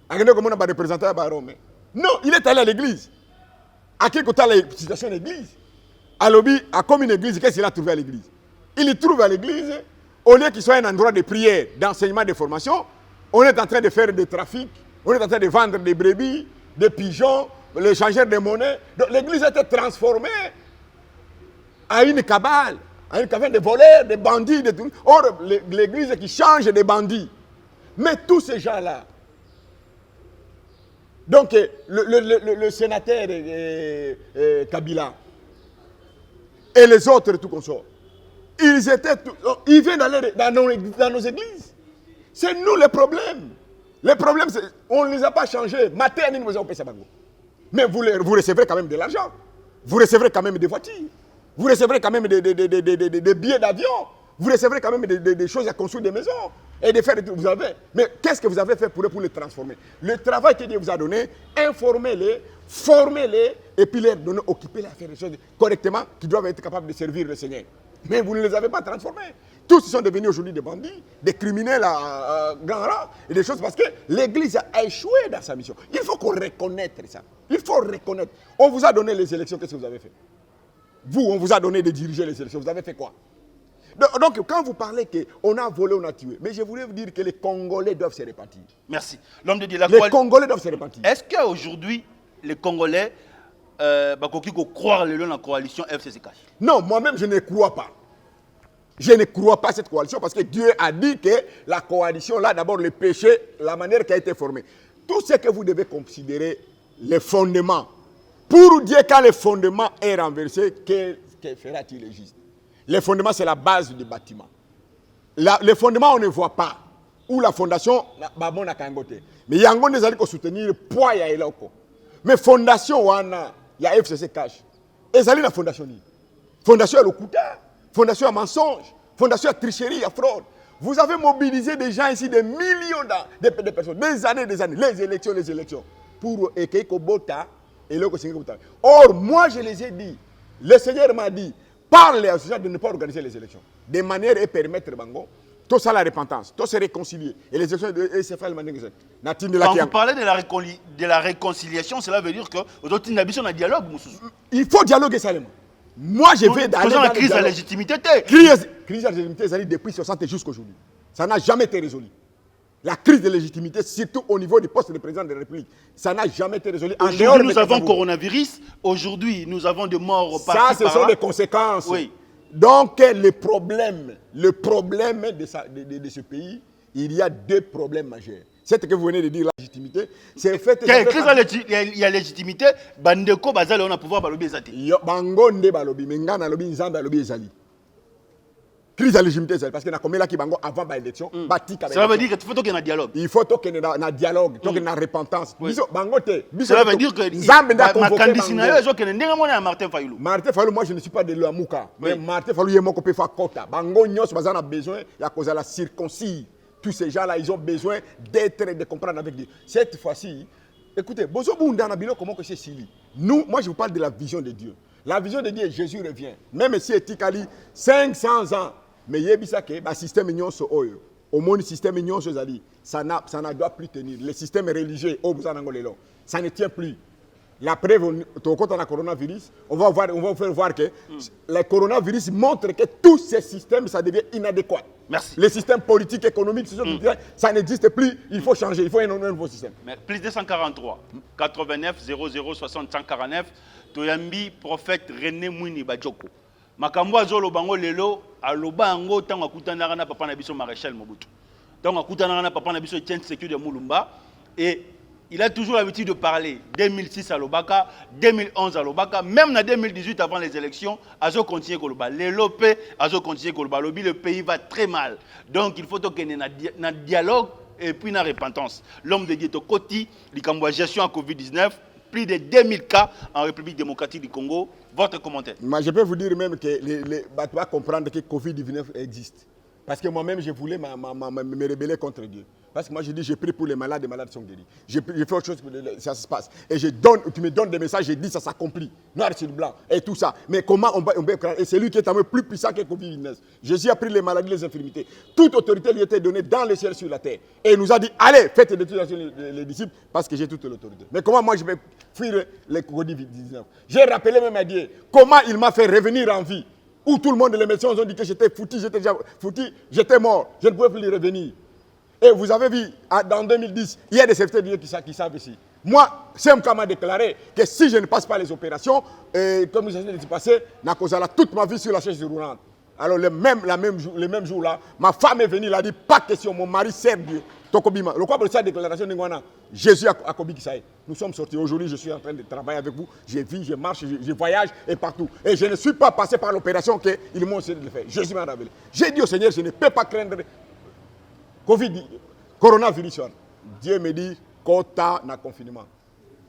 Agende comme on a représenté à Rome. Non, il est allé à l'église. À quel côté la situation de l'église? À Lobi, à comme une église, qu'est-ce qu'il a trouvé à l'église? Il trouve à l'église, au lieu qu'il soit un endroit de prière, d'enseignement, de formation, on est en train de faire des trafics, on est en train de vendre des brebis, des pigeons, l'échangeur de monnaie. Donc l'église a été transformée à une cabale de voleurs, de bandits, de tout. Or, l'église qui change de bandits. Mais tous ces gens-là, donc le sénateur Kabila et les autres, tout comme ça, ils viennent d'aller dans nos églises. C'est nous le problème. Le problème, c'est on ne les a pas changés. Mais vous recevrez quand même de l'argent. Vous recevrez quand même des voitures. Vous recevrez quand même des billets d'avion. Vous recevrez quand même des choses à construire des maisons. Et de faire vous avez. Mais qu'est-ce que vous avez fait pour les transformer? Le travail que Dieu vous a donné, informez-les, formez-les, et puis les donner, occupez-les à faire des choses correctement qui doivent être capables de servir le Seigneur. Mais vous ne les avez pas transformés. Tous sont devenus aujourd'hui des bandits, des criminels à grand rang, et des choses parce que l'Église a échoué dans sa mission. Il faut qu'on reconnaisse ça. Il faut reconnaître. On vous a donné les élections, qu'est-ce que vous avez fait? Vous, on vous a donné de diriger les élections, vous avez fait quoi? Donc, quand vous parlez qu'on a volé, on a tué, mais je voulais vous dire que les Congolais doivent se répartir. Merci. L'homme de Dieu, les Congolais doivent se répartir. Est-ce qu'aujourd'hui, les Congolais croient dans la coalition FCCK? Non, moi-même, je ne crois pas. Je ne crois pas à cette coalition parce que Dieu a dit que la coalition, là, d'abord, le péché, la manière qui a été formée. Tout ce que vous devez considérer, les fondements. Pour Dieu, quand le fondement est renversé, que fera-t-il le juste? Les fondements, c'est la base du bâtiment. Les fondements, on ne voit pas. Ou la fondation, on a kangote. Mais il y a un des alliés qui soutenir le poids, il y a mais fondation, il y a FCC Cash. Et ça, la fondation. Fondation à l'Okuta, fondation à mensonge, fondation à tricherie, à fraude. Vous avez mobilisé des gens ici, des millions de personnes, des années, les élections, pour Ekei Kobota et le Kobota. Or, moi, je les ai dit, le Seigneur m'a dit, parle à ce genre de ne pas organiser les élections. De manière à permettre, Bango, tout ça la repentance, tout se réconcilier. Et les élections se font le manière. Quand vous parlez de la réconciliation, cela veut dire que aujourd'hui, nous avons un dialogue. Il faut dialoguer seulement. Moi, je vais dans la crise de légitimité. Crise de légitimité, ça dit depuis 60 jusqu'à aujourd'hui. Ça n'a jamais été résolu. La crise de légitimité, surtout au niveau du poste de président de la République, ça n'a jamais été résolu. Aujourd'hui, nous avons coronavirus. Aujourd'hui, nous avons des morts par-ci, par-là. Ça, ce sont des conséquences. Oui. Donc, le problème de ce pays, il y a deux problèmes majeurs. C'est que vous venez de dire, la légitimité, c'est le fait que... Il y a légitimité, Bandeko, Bazal, on a pouvoir balobi ezati. Bangonde balobi, Mengana balobi, Nzambe balobi ezali. Crise de légitimité, parce que nous avons bango avant l'élection. Ça veut dire qu'il faut qu'il y ait un dialogue. Il faut qu'il y ait un dialogue, qu'il y ait une repentance. Ça veut dire que ma candidature, je vais dire Martin Fayulu. Martin Fayulu, moi je ne suis pas de l'Amouka. Mais Martin Fayulu, il y a un faire quota. Bango Nyos, on a besoin, il y a cause de la circoncis. Tous ces gens-là, ils ont besoin d'être et de comprendre avec Dieu. Cette fois-ci, écoutez, comment que c'est Sili. Nous, moi je vous parle de la vision de Dieu. La vision de Dieu, Jésus revient. Même si Etikali, 500 ans. Mais il y a un système au monde système ça ne doit plus tenir. Le système religieux, ça ne tient plus. La preuve, quand on a le coronavirus, on va faire voir que le coronavirus montre que tous ces systèmes, ça devient inadéquat. Merci. Les systèmes politiques, économiques, ça n'existe plus. Il faut changer, il faut un nouveau système. Mais plus 243, 89, 00, 60, 149, Toyambi, prophète René Mouni Badjoko. Makambo azolo bango lelo aloba ngo tango akutana na papa na biso Maréchal Mobutu. Tango akutana na papa na biso Etienne Tshisekedi de Mulumba et il a toujours l'habitude de parler 2006 à Lobaka, 2011 à Lobaka, même en 2018 avant les élections, azo continue Koloba. Lelo pe azo continue Koloba. Le pays va très mal. Donc il faut qu'il y ait un dialogue et puis une repentance. L'homme de Dieu Koti, likambo gestion à Covid-19, plus de 2000 cas en République démocratique du Congo. Votre commentaire? Moi, je peux vous dire même que tu vas comprendre que Covid-19 existe. Parce que moi-même, je voulais me rebeller contre Dieu. Parce que moi, je dis, je prie pour les malades sont guéris. Je fais autre chose pour que ça se passe. Et tu me donnes des messages, je dis, ça s'accomplit. Noir sur blanc, et tout ça. Mais comment on peut croire? Et c'est lui qui est plus puissant que Covid-19. Jésus a pris les maladies, les infirmités. Toute autorité lui était donnée dans le ciel, sur la terre. Et il nous a dit, allez, faites des études les disciples, parce que j'ai toute l'autorité. Mais comment moi, je vais fuir le Covid-19? J'ai rappelé même à Dieu, comment il m'a fait revenir en vie. Où tout le monde, les médecins ont dit que j'étais foutu, j'étais mort, je ne pouvais plus y revenir. Et vous avez vu, en 2010, il y a des serviteurs de Dieu qui savent ici. Moi, CMK m'a déclaré que si je ne passe pas les opérations, comme je l'ai dit passé, n'a causé toute ma vie sur la chaise roulante. Alors le même jour-là, ma femme est venue, elle a dit, pas question, mon mari sert Dieu. Le quoi pour cette déclaration de Jésus a commis ça. Nous sommes sortis. Aujourd'hui, je suis en train de travailler avec vous. Je vis, je marche, je voyage et partout. Et je ne suis pas passé par l'opération qu'ils m'ont essayé de faire. Jésus m'a révélé. J'ai dit au Seigneur, je ne peux pas craindre coronavirus. Dieu me dit, quota na confinement.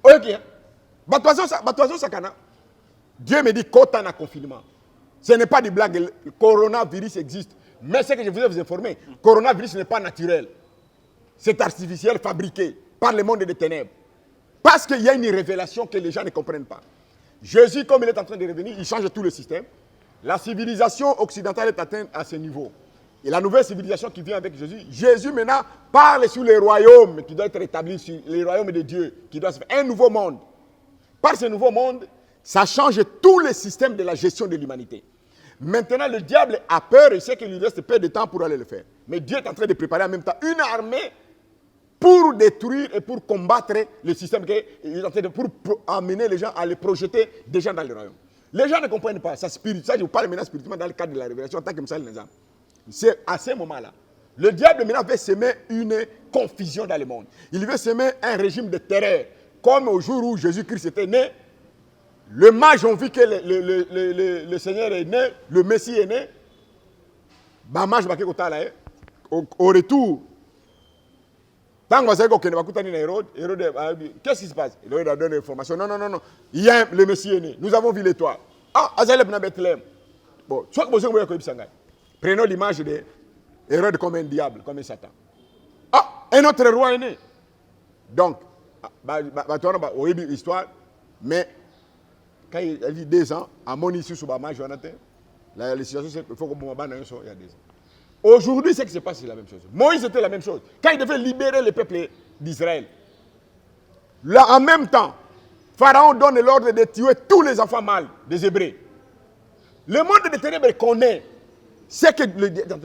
Ok. Dieu me dit, quota na confinement. Ce n'est pas des blagues. Le coronavirus existe. Mais ce que je voulais vous informer, le coronavirus n'est pas naturel. C'est artificiel, fabriqué par le monde des ténèbres. Parce qu'il y a une révélation que les gens ne comprennent pas. Jésus, comme il est en train de revenir, il change tout le système. La civilisation occidentale est atteinte à ce niveau. Et la nouvelle civilisation qui vient avec Jésus, Jésus maintenant parle sur les royaumes qui doivent être établis, sur les royaumes de Dieu, qui doivent se faire un nouveau monde. Par ce nouveau monde, ça change tout le système de la gestion de l'humanité. Maintenant, le diable a peur et sait qu'il lui reste peu de temps pour aller le faire. Mais Dieu est en train de préparer en même temps une armée pour détruire et pour combattre le système, pour amener les gens à les projeter déjà dans le royaume. Les gens ne comprennent pas. Ça, je vous parle maintenant spirituellement dans le cadre de la révélation en tant que Messal Nizam. C'est à ce moment-là. Le diable maintenant veut semer une confusion dans le monde. Il veut semer un régime de terreur. Comme au jour où Jésus-Christ était né, les mages ont vu que le Seigneur est né, le Messie est né. Au retour, qu'est-ce qui se passe? Hérode a donné l'information. Non. Il y a le Messie est né. Nous avons vu l'étoile. Ah, Azaleb na Bethléem. Bon, soit que vous avez prenons l'image de Hérode comme un diable, comme un Satan. Ah, un autre roi est né. Donc, on a une histoire, mais quand il a dit 2 ans, à mon issue sur Bama, Jonathan, la situation, il faut que mon il y a 2 ans. Aujourd'hui, ce qui se passe, c'est la même chose. Moïse, c'était la même chose. Quand il devait libérer le peuple d'Israël, là, en même temps, Pharaon donne l'ordre de tuer tous les enfants mâles des Hébreux. Le monde des ténèbres connaît C'est que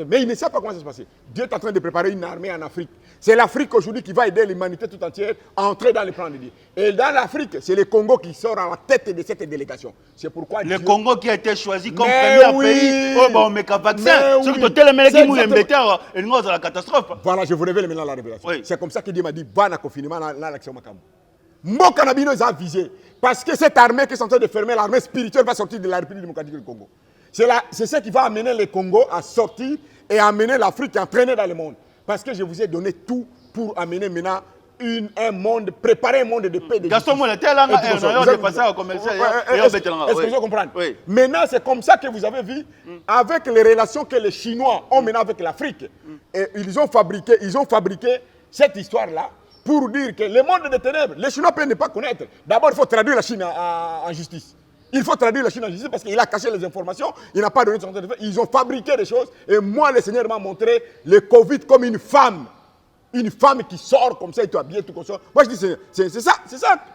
mais il ne sait pas comment ça se passe. Dieu est en train de préparer une armée en Afrique. C'est l'Afrique aujourd'hui qui va aider l'humanité tout entière à entrer dans les plans de Dieu. Et dans l'Afrique, c'est le Congo qui sort à la tête de cette délégation. C'est pourquoi le Congo qui a été choisi comme premier pays où on met un vaccin. Ceux qui ont été la catastrophe. Voilà, je vous révèle maintenant la révélation. Oui. C'est comme ça que Dieu m'a dit, va dans le confinement, dans l'action Makambo. Mokanabino a visé. Parce que cette armée qui est en train de fermer, l'armée spirituelle va sortir de la République démocratique du Congo. C'est ce qui va amener le Congo à sortir et amener l'Afrique à entraîner dans le monde. Parce que je vous ai donné tout pour amener maintenant un monde, préparer un monde de paix. Gaston Monétaire, là, on est passé au commercial. Est-ce que vous comprenez? Oui. Maintenant, c'est comme ça que vous avez vu, avec les relations que les Chinois ont maintenant avec l'Afrique. Et ils ont fabriqué cette histoire-là pour dire que le monde des ténèbres, les Chinois peuvent ne pas connaître. D'abord, il faut traduire la Chine en justice. Il faut traduire la Chine en justice parce qu'il a caché les informations, il n'a pas donné son temps de faire. Ils ont fabriqué des choses et moi, le Seigneur m'a montré le Covid comme une femme qui sort comme ça, et tu habillé tout comme ça. Moi, je dis, c'est ça,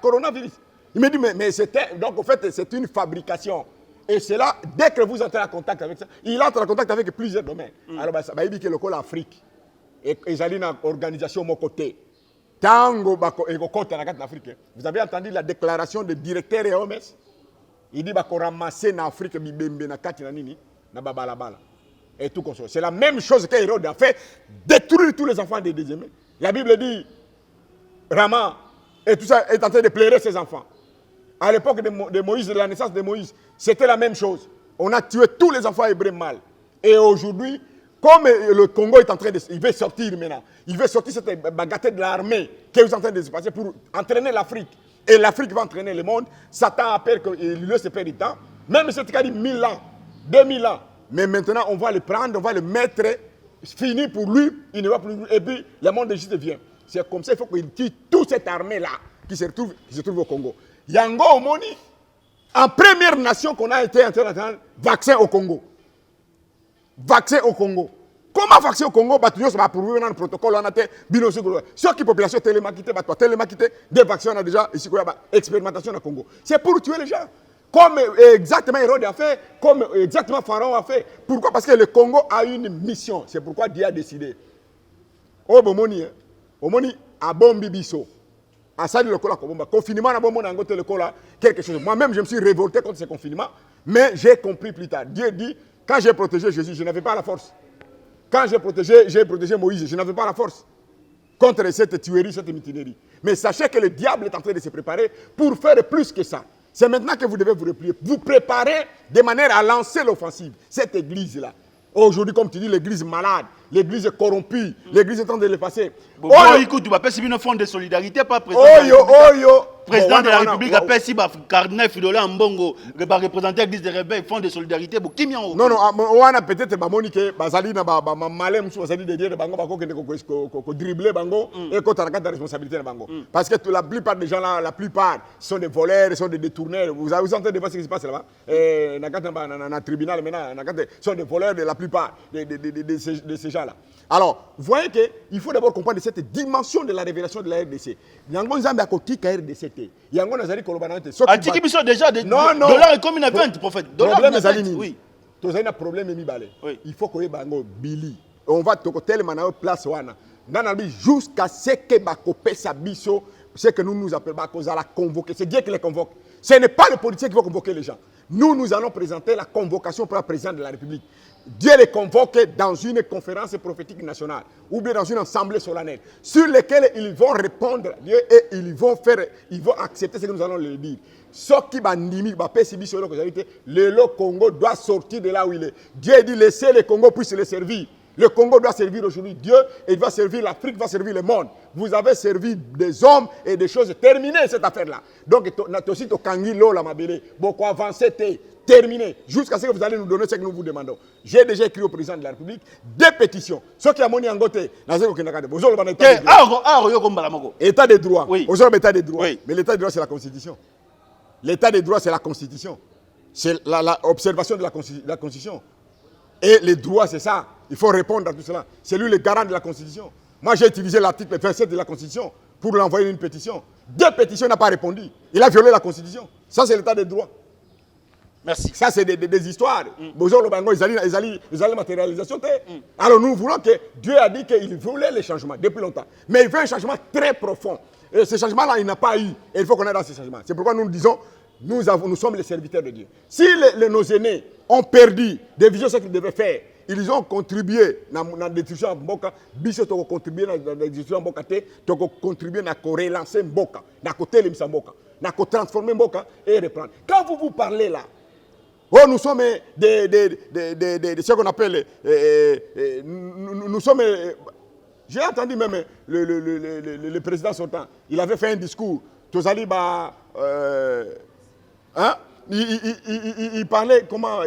coronavirus. Il me dit, mais c'était, donc en fait, c'est une fabrication. Et c'est là, dès que vous entrez en contact avec ça, il entre en contact avec plusieurs domaines. Alors, ça va dire que le col Afrique, et j'ai une organisation de mon côté. Tango, vous avez entendu la déclaration du directeur et OMS? Il dit qu'on ramasser en Afrique, et tout comme ça. C'est la même chose qu'Hérode a fait, détruire tous les enfants des désiemés. La Bible dit, Rama et tout ça est en train de pleurer ses enfants. À l'époque de Moïse, de la naissance de Moïse, c'était la même chose. On a tué tous les enfants hébreux mâles. Et aujourd'hui, comme le Congo est en train de... Il veut sortir maintenant. Il veut sortir cette bagatelle de l'armée qui est en train de se passer pour entraîner l'Afrique. Et l'Afrique va entraîner le monde. Satan a peur qu'il se perd du temps. Même si c'est 1000 ans, 2000 ans. Mais maintenant, on va le prendre, on va le mettre. Fini pour lui, il ne va plus. Et puis, le monde de Jésus vient. C'est comme ça, il faut qu'il tue toute cette armée-là qui se trouve au Congo. Yango Omoni, en première nation qu'on a été en train d'attendre, vaccin au Congo. Vaccin au Congo. Comment vaccin au Congo? Nous avons approuvé dans le protocole, on a été binoncé. Ceux qui population télémarquée, des vaccins, on a déjà ici, expérimentation au Congo. C'est pour tuer les gens. Comme exactement Hérode a fait, comme exactement Pharaon a fait. Pourquoi? Parce que le Congo a une mission. C'est pourquoi Dieu a décidé. Oh, Bomoni, à Bombi Bisso. À ça, le confinement, quelque chose. Moi-même, je me suis révolté contre ce confinement, mais j'ai compris plus tard. Dieu dit, quand j'ai protégé Jésus, je n'avais pas la force. Quand j'ai protégé Moïse, je n'avais pas la force contre cette tuerie, cette mutinerie. Mais sachez que le diable est en train de se préparer pour faire plus que ça. C'est maintenant que vous devez vous replier. Vous préparez de manière à lancer l'offensive. Cette église-là. Aujourd'hui, comme tu dis, l'église malade, l'église corrompue, l'église est en train de l'effacer. Écoute, tu vas faire un fonds de solidarité, pas président de la République. Après, si Cardinal Fidola Mbongo va représenter l'église des rebelles, fonds de solidarité, non, on a peut-être Monique, Bazali, Malem, Bazali de dire, Bango, dribbler Bango, et qu'on a la responsabilité de Bango. Parce que la plupart des gens là, la plupart sont des voleurs, sont des détourneurs. Vous avez entendu de voir ce qui se passe là-bas? Dans le tribunal maintenant, sont des voleurs de la plupart de ces gens-là. Alors, vous voyez qu'il faut d'abord comprendre cette dimension de la révélation de la RDC. Yango Nzambe a côté la RDC. Yango Nazari Kolobanante. Atiki biso déjà des dollars et comme une vente, prophète. Problème Zalini. Oui. Tu as un problème mi balé. Il faut que bango Billy. On va te côté le place wana. Jusqu'à ce que bakopé sa biso, ce que nous appelons bakoza la convoquer. C'est Dieu qui les convoque. Ce n'est pas le politicien qui va convoquer les gens. Nous allons présenter la convocation pour le président de la République. Dieu les convoque dans une conférence prophétique nationale ou bien dans une assemblée solennelle sur laquelle ils vont répondre à Dieu et ils vont accepter ce que nous allons leur dire. Ce qui va le Congo doit sortir de là où il est. Dieu dit laissez le Congo puisse le servir. Le Congo doit servir aujourd'hui Dieu et il va servir l'Afrique, va servir le monde. Vous avez servi des hommes et des choses. Terminez cette affaire-là. Donc, aussi, beaucoup avancé, terminé. Jusqu'à ce que vous allez nous donner ce que nous vous demandons. J'ai déjà écrit au président de la République des pétitions. Ce qui a monté en côté, état de droit. Oui. État de droit. Oui. Mais l'état de droit, c'est la Constitution. L'état de droit, c'est la Constitution. C'est l'observation de la Constitution. Et les droits, c'est ça. Il faut répondre à tout cela. C'est lui le garant de la Constitution. Moi, j'ai utilisé l'article 27 de la Constitution pour lui envoyer une pétition. 2 pétitions, il n'a pas répondu. Il a violé la Constitution. Ça, c'est l'état de droit. Merci. Ça, c'est des histoires. Bonjour, le bango, ils allaient matérialisation. Alors, nous voulons que Dieu a dit qu'il voulait les changements depuis longtemps. Mais il veut un changement très profond. Et ce changement-là, il n'a pas eu. Et il faut qu'on ait dans ce changement. C'est pourquoi nous disons, nous sommes les serviteurs de Dieu. Si nos aînés ont perdu des visions, ce qu'ils devaient faire, ils ont contribué dans la destruction de Mboka, Biso ont contribué dans la destruction de Mboka, ont contribué à relancer Mboka, à côté de Mboka, à transformer Mboka et reprendre. Quand vous parlez là, oh, nous sommes ce qu'on appelle, nous sommes, j'ai entendu même le président sortant, il avait fait un discours, Tozali il parlait comment,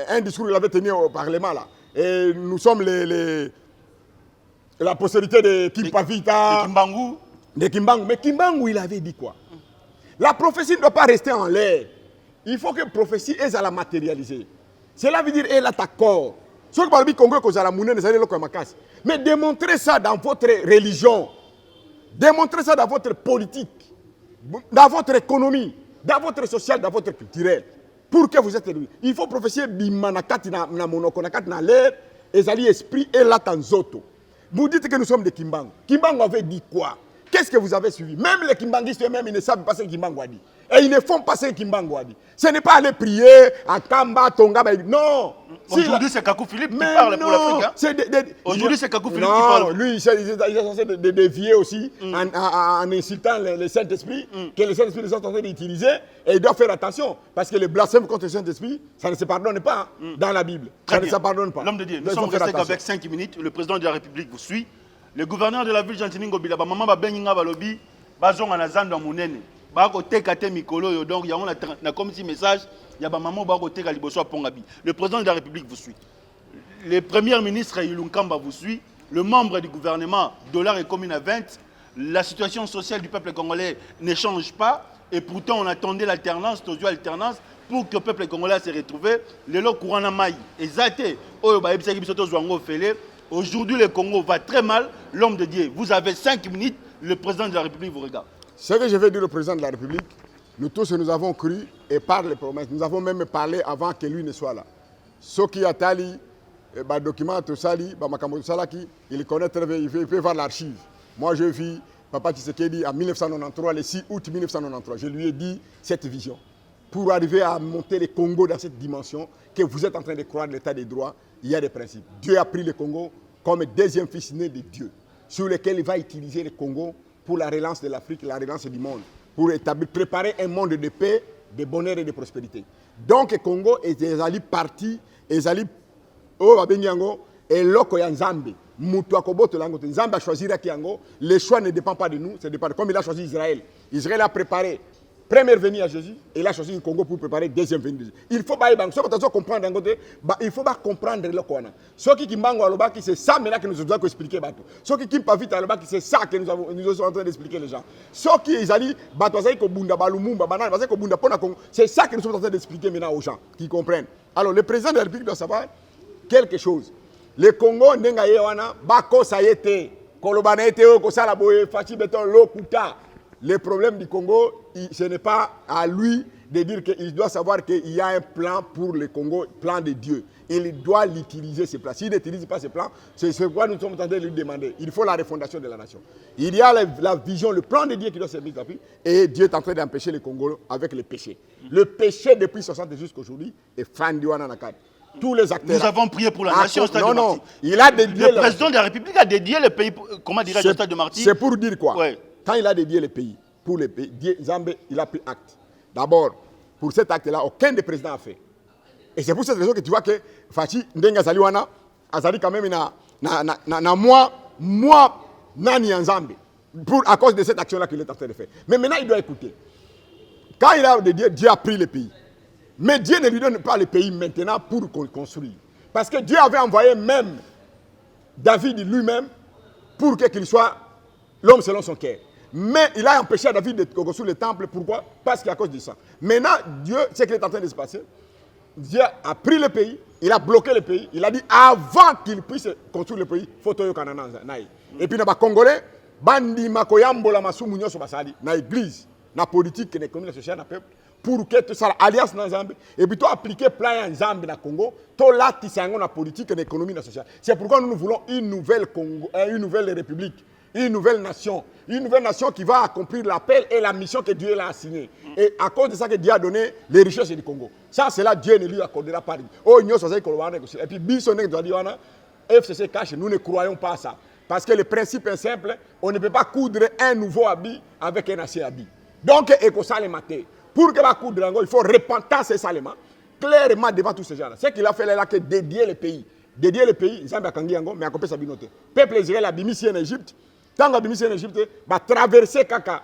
un discours il avait tenu au Parlement là. Et nous sommes la postérité de Kimpavita, de Kimbangu. Mais Kimbangu, il avait dit quoi? La prophétie ne doit pas rester en l'air. Il faut que la prophétie ait à la matérialiser. Cela veut dire elle a d'accord. Ce que parle Congo que la monnaie mais démontrez ça dans votre religion. Démontrez ça dans votre politique, dans votre économie, dans votre social, dans votre culturel. Pour que vous êtes élevé. Il faut prophétiser bimanakati na monokonakati na l'air, ezali esprit et là tanzoto. Vous dites que nous sommes des Kimbangu. Kimbangu avait dit quoi? Qu'est-ce que vous avez suivi? Même les Kimbanguistes eux-mêmes, ils ne savent pas ce que Kimbangu a dit. Et ils ne font pas ce que Kimbangu a dit. Ce n'est pas aller prier à Kamba, Tonga, non. Aujourd'hui, c'est Kakou Philippe qui parle pour l'Afrique. Hein? Aujourd'hui, c'est Kakou Philippe qui parle. Non, lui, il est censé dévier aussi en incitant le Saint-Esprit, que le Saint-Esprit est en train d'utiliser. Et il doit faire attention, parce que le blasphème contre le Saint-Esprit, ça ne se pardonne pas dans la Bible. Ça ne se pardonne pas. L'homme de Dieu, nous sommes restés qu'avec 5 minutes. Le président de la République vous suit. Le gouverneur de la ville, Jean-Tini Ngobila, maman va benga balobi, bazon en azan dans monene. Bako tekate mikolo donc il y a comme si message, il y a maman bako teka liboso pongabi. Le président de la République vous suit. Le premier ministre Ilunkamba vous suit. Le membre du gouvernement, dollar et commune à 20. La situation sociale du peuple congolais ne change pas. Et pourtant, on attendait l'alternance, alternance, pour que le peuple congolais se retrouve. Le lot courant na maï. Exacté. Aujourd'hui, le Congo va très mal. L'homme de Dieu, vous avez 5 minutes. Le président de la République vous regarde. Ce que je vais dire au président de la République, nous tous nous avons cru et par les promesses. Nous avons même parlé avant que lui ne soit là. Ce qui a tali, document Tosali, il connaît très bien, il peut voir l'archive. Moi, je vis Papa Tshisekedi en 1993, le 6 août 1993. Je lui ai dit cette vision. Pour arriver à monter le Congo dans cette dimension, que vous êtes en train de croire l'état des droits, il y a des principes. Dieu a pris le Congo comme deuxième fils né de Dieu, sur lequel il va utiliser le Congo pour la relance de l'Afrique, la relance du monde, pour préparer un monde de paix, de bonheur et de prospérité. Donc le Congo est allé parti, est allé au Babenyango et l'oko ya Nzambe. Nzambe a choisi Rakiango. Le choix ne dépend pas de nous, ça dépend de comme il a choisi Israël. Israël a préparé première venue à Jésus et il a choisi le Congo pour préparer deuxième venue de Jésus. Il faut comprendre il faut comprendre le Kona. Ce qui Kimbango Alobaki, c'est ça maintenant que nous devons expliquer. Ce qui Kimpavita Alobaki, c'est ça que nous sommes en train d'expliquer les gens. Ce qui est allé, c'est ça que nous sommes en train d'expliquer maintenant aux gens qui comprennent. Alors le président de la République doit savoir quelque chose. Le Congo nenga yewana bako sayete kolobana ete ko sala boye fachi beton lokuta. Le problème du Congo, ce n'est pas à lui de dire qu'il doit savoir qu'il y a un plan pour le Congo, plan de Dieu. Il doit l'utiliser, ce plan. S'il n'utilise pas ce plan, c'est ce que nous sommes en train de lui demander. Il faut la refondation de la nation. Il y a la vision, le plan de Dieu qui doit servir d'appui. Et Dieu est en train d'empêcher le Congo avec le péché. Le péché depuis 60 jusqu'à aujourd'hui est Fandiwana Nakad. Tous les acteurs. Nous avons prié pour la nation au stade de Martyr. Il a dédié le président de la République a dédié le pays, comment dirais-je, au stade de Martyr. C'est pour dire quoi? Ouais. Quand il a dédié le pays, pour les pays, Zambé, il a pris acte. D'abord, pour cet acte-là, aucun des présidents n'a fait. Et c'est pour cette raison que tu vois que Fachi Ndenga Zaliwana, Azali quand même, moi, Nani en Zambé, à cause de cette action-là qu'il est en train de faire. Mais maintenant, il doit écouter. Quand il a dédié, Dieu a pris le pays. Mais Dieu ne lui donne pas le pays maintenant pour construire. Parce que Dieu avait envoyé même David lui-même pour qu'il soit l'homme selon son cœur. Mais il a empêché David de construire le temple. Pourquoi? Parce qu'à cause de ça. Maintenant, Dieu, ce qui est en train de se passer, Dieu a pris le pays, il a bloqué le pays. Il a dit, avant qu'il puisse construire le pays, il faut que et puis, dans les Congolais, bandi makoyambo la masumu nyoso basali, na église, la politique et l'économie sociale, pour que tu sois alliance dans Zambie, et puis tu appliquer plan en Zambie dans le Congo, tu là, tu sais, la politique et l'économie sociale. C'est pourquoi nous voulons une nouvelle république, une nouvelle nation qui va accomplir l'appel et la mission que Dieu l'a assignée. Et à cause de ça que Dieu a donné les richesses du Congo. Ça, c'est là Dieu ne lui accordera pas. Oh, et puis, FCC cache, nous ne croyons pas à ça. Parce que le principe est simple, on ne peut pas coudre un nouveau habit avec un ancien habit. Donc, pour que la coudre, il faut repentir ces salements clairement devant tous ces gens-là. Ce qu'il a fait là, c'est dédier le pays. Dédier le pays, Zambie a Kangiango, mais à côté de ça, peuple israélien a bimisi en Égypte. Tant qu'il a bimisi en Égypte, va traverser Kaka,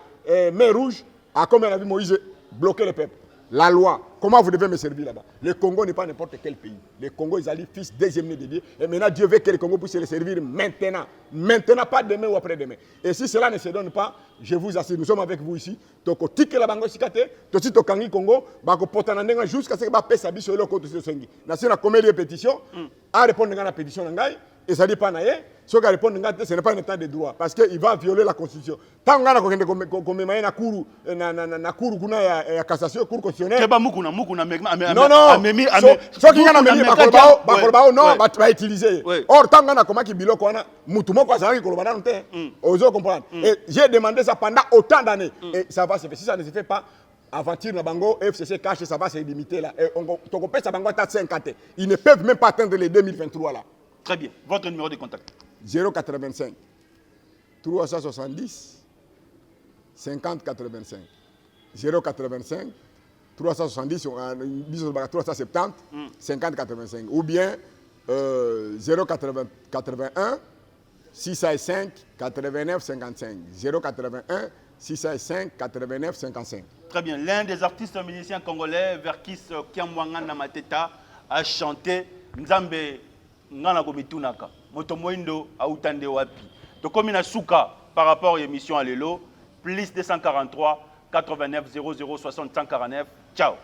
mer Rouge, à comme on a vu Moïse bloquer le peuple. La loi, comment vous devez me servir là-bas? Le Congo n'est pas n'importe quel pays. Le Congo, ils allaient fils deuxième né de Dieu. Et maintenant, Dieu veut que le Congo puisse le servir maintenant. Maintenant, pas demain ou après-demain. Et si cela ne se donne pas, je vous assure, nous sommes avec vous ici. Toko tike la bango sikate, tosi tokangi Congo, bako potanandenga jusqu'à ce que ba pesa biso le côté de Sengi. Nation a combien de pétitions? À répondre à la pétition ngai, et ça dit pas naé. Ce qui répond, ce n'est pas un état de droit, parce qu'il va violer la Constitution. Tant qu'on a na cour ya cassation, cour constitutionnelle. Non, non. Ce qui va utiliser. Or, tant qu'on a comment qui bilo qu'on a, mutumo quoi ça qui kolobana nte. Ozo comprendre. Et j'ai demandé ça pendant autant d'années. Et ça va se faire. Si ça ne se fait pas, aventure na bango, FCC cache, ça va se limiter là. Et on peut ça bango à 50. Ils ne peuvent même pas atteindre les 2023 là. Très bien. Votre numéro de contact. 085 370 50 85 085 370 370 50 85 ou bien 081 605 89 55 081 605 89 55. Très bien. L'un des artistes musiciens congolais, Verkis Kiamwanga Namateta, a chanté Nzambe Ngana Gomitunaka. Moto moindo autande wapi. To comme na souka par rapport à l'émission Alelo, plus 243 89 00 60 149. Ciao.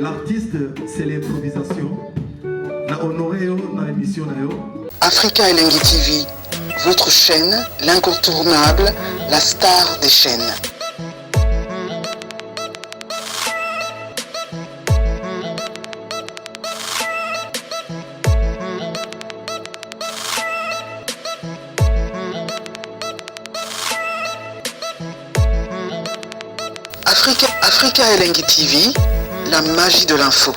L'artiste, c'est l'improvisation. Na honoré na émission na yo. Africa Elengi TV, votre chaîne, l'incontournable, la star des chaînes. Africa Elengi TV, la magie de l'info.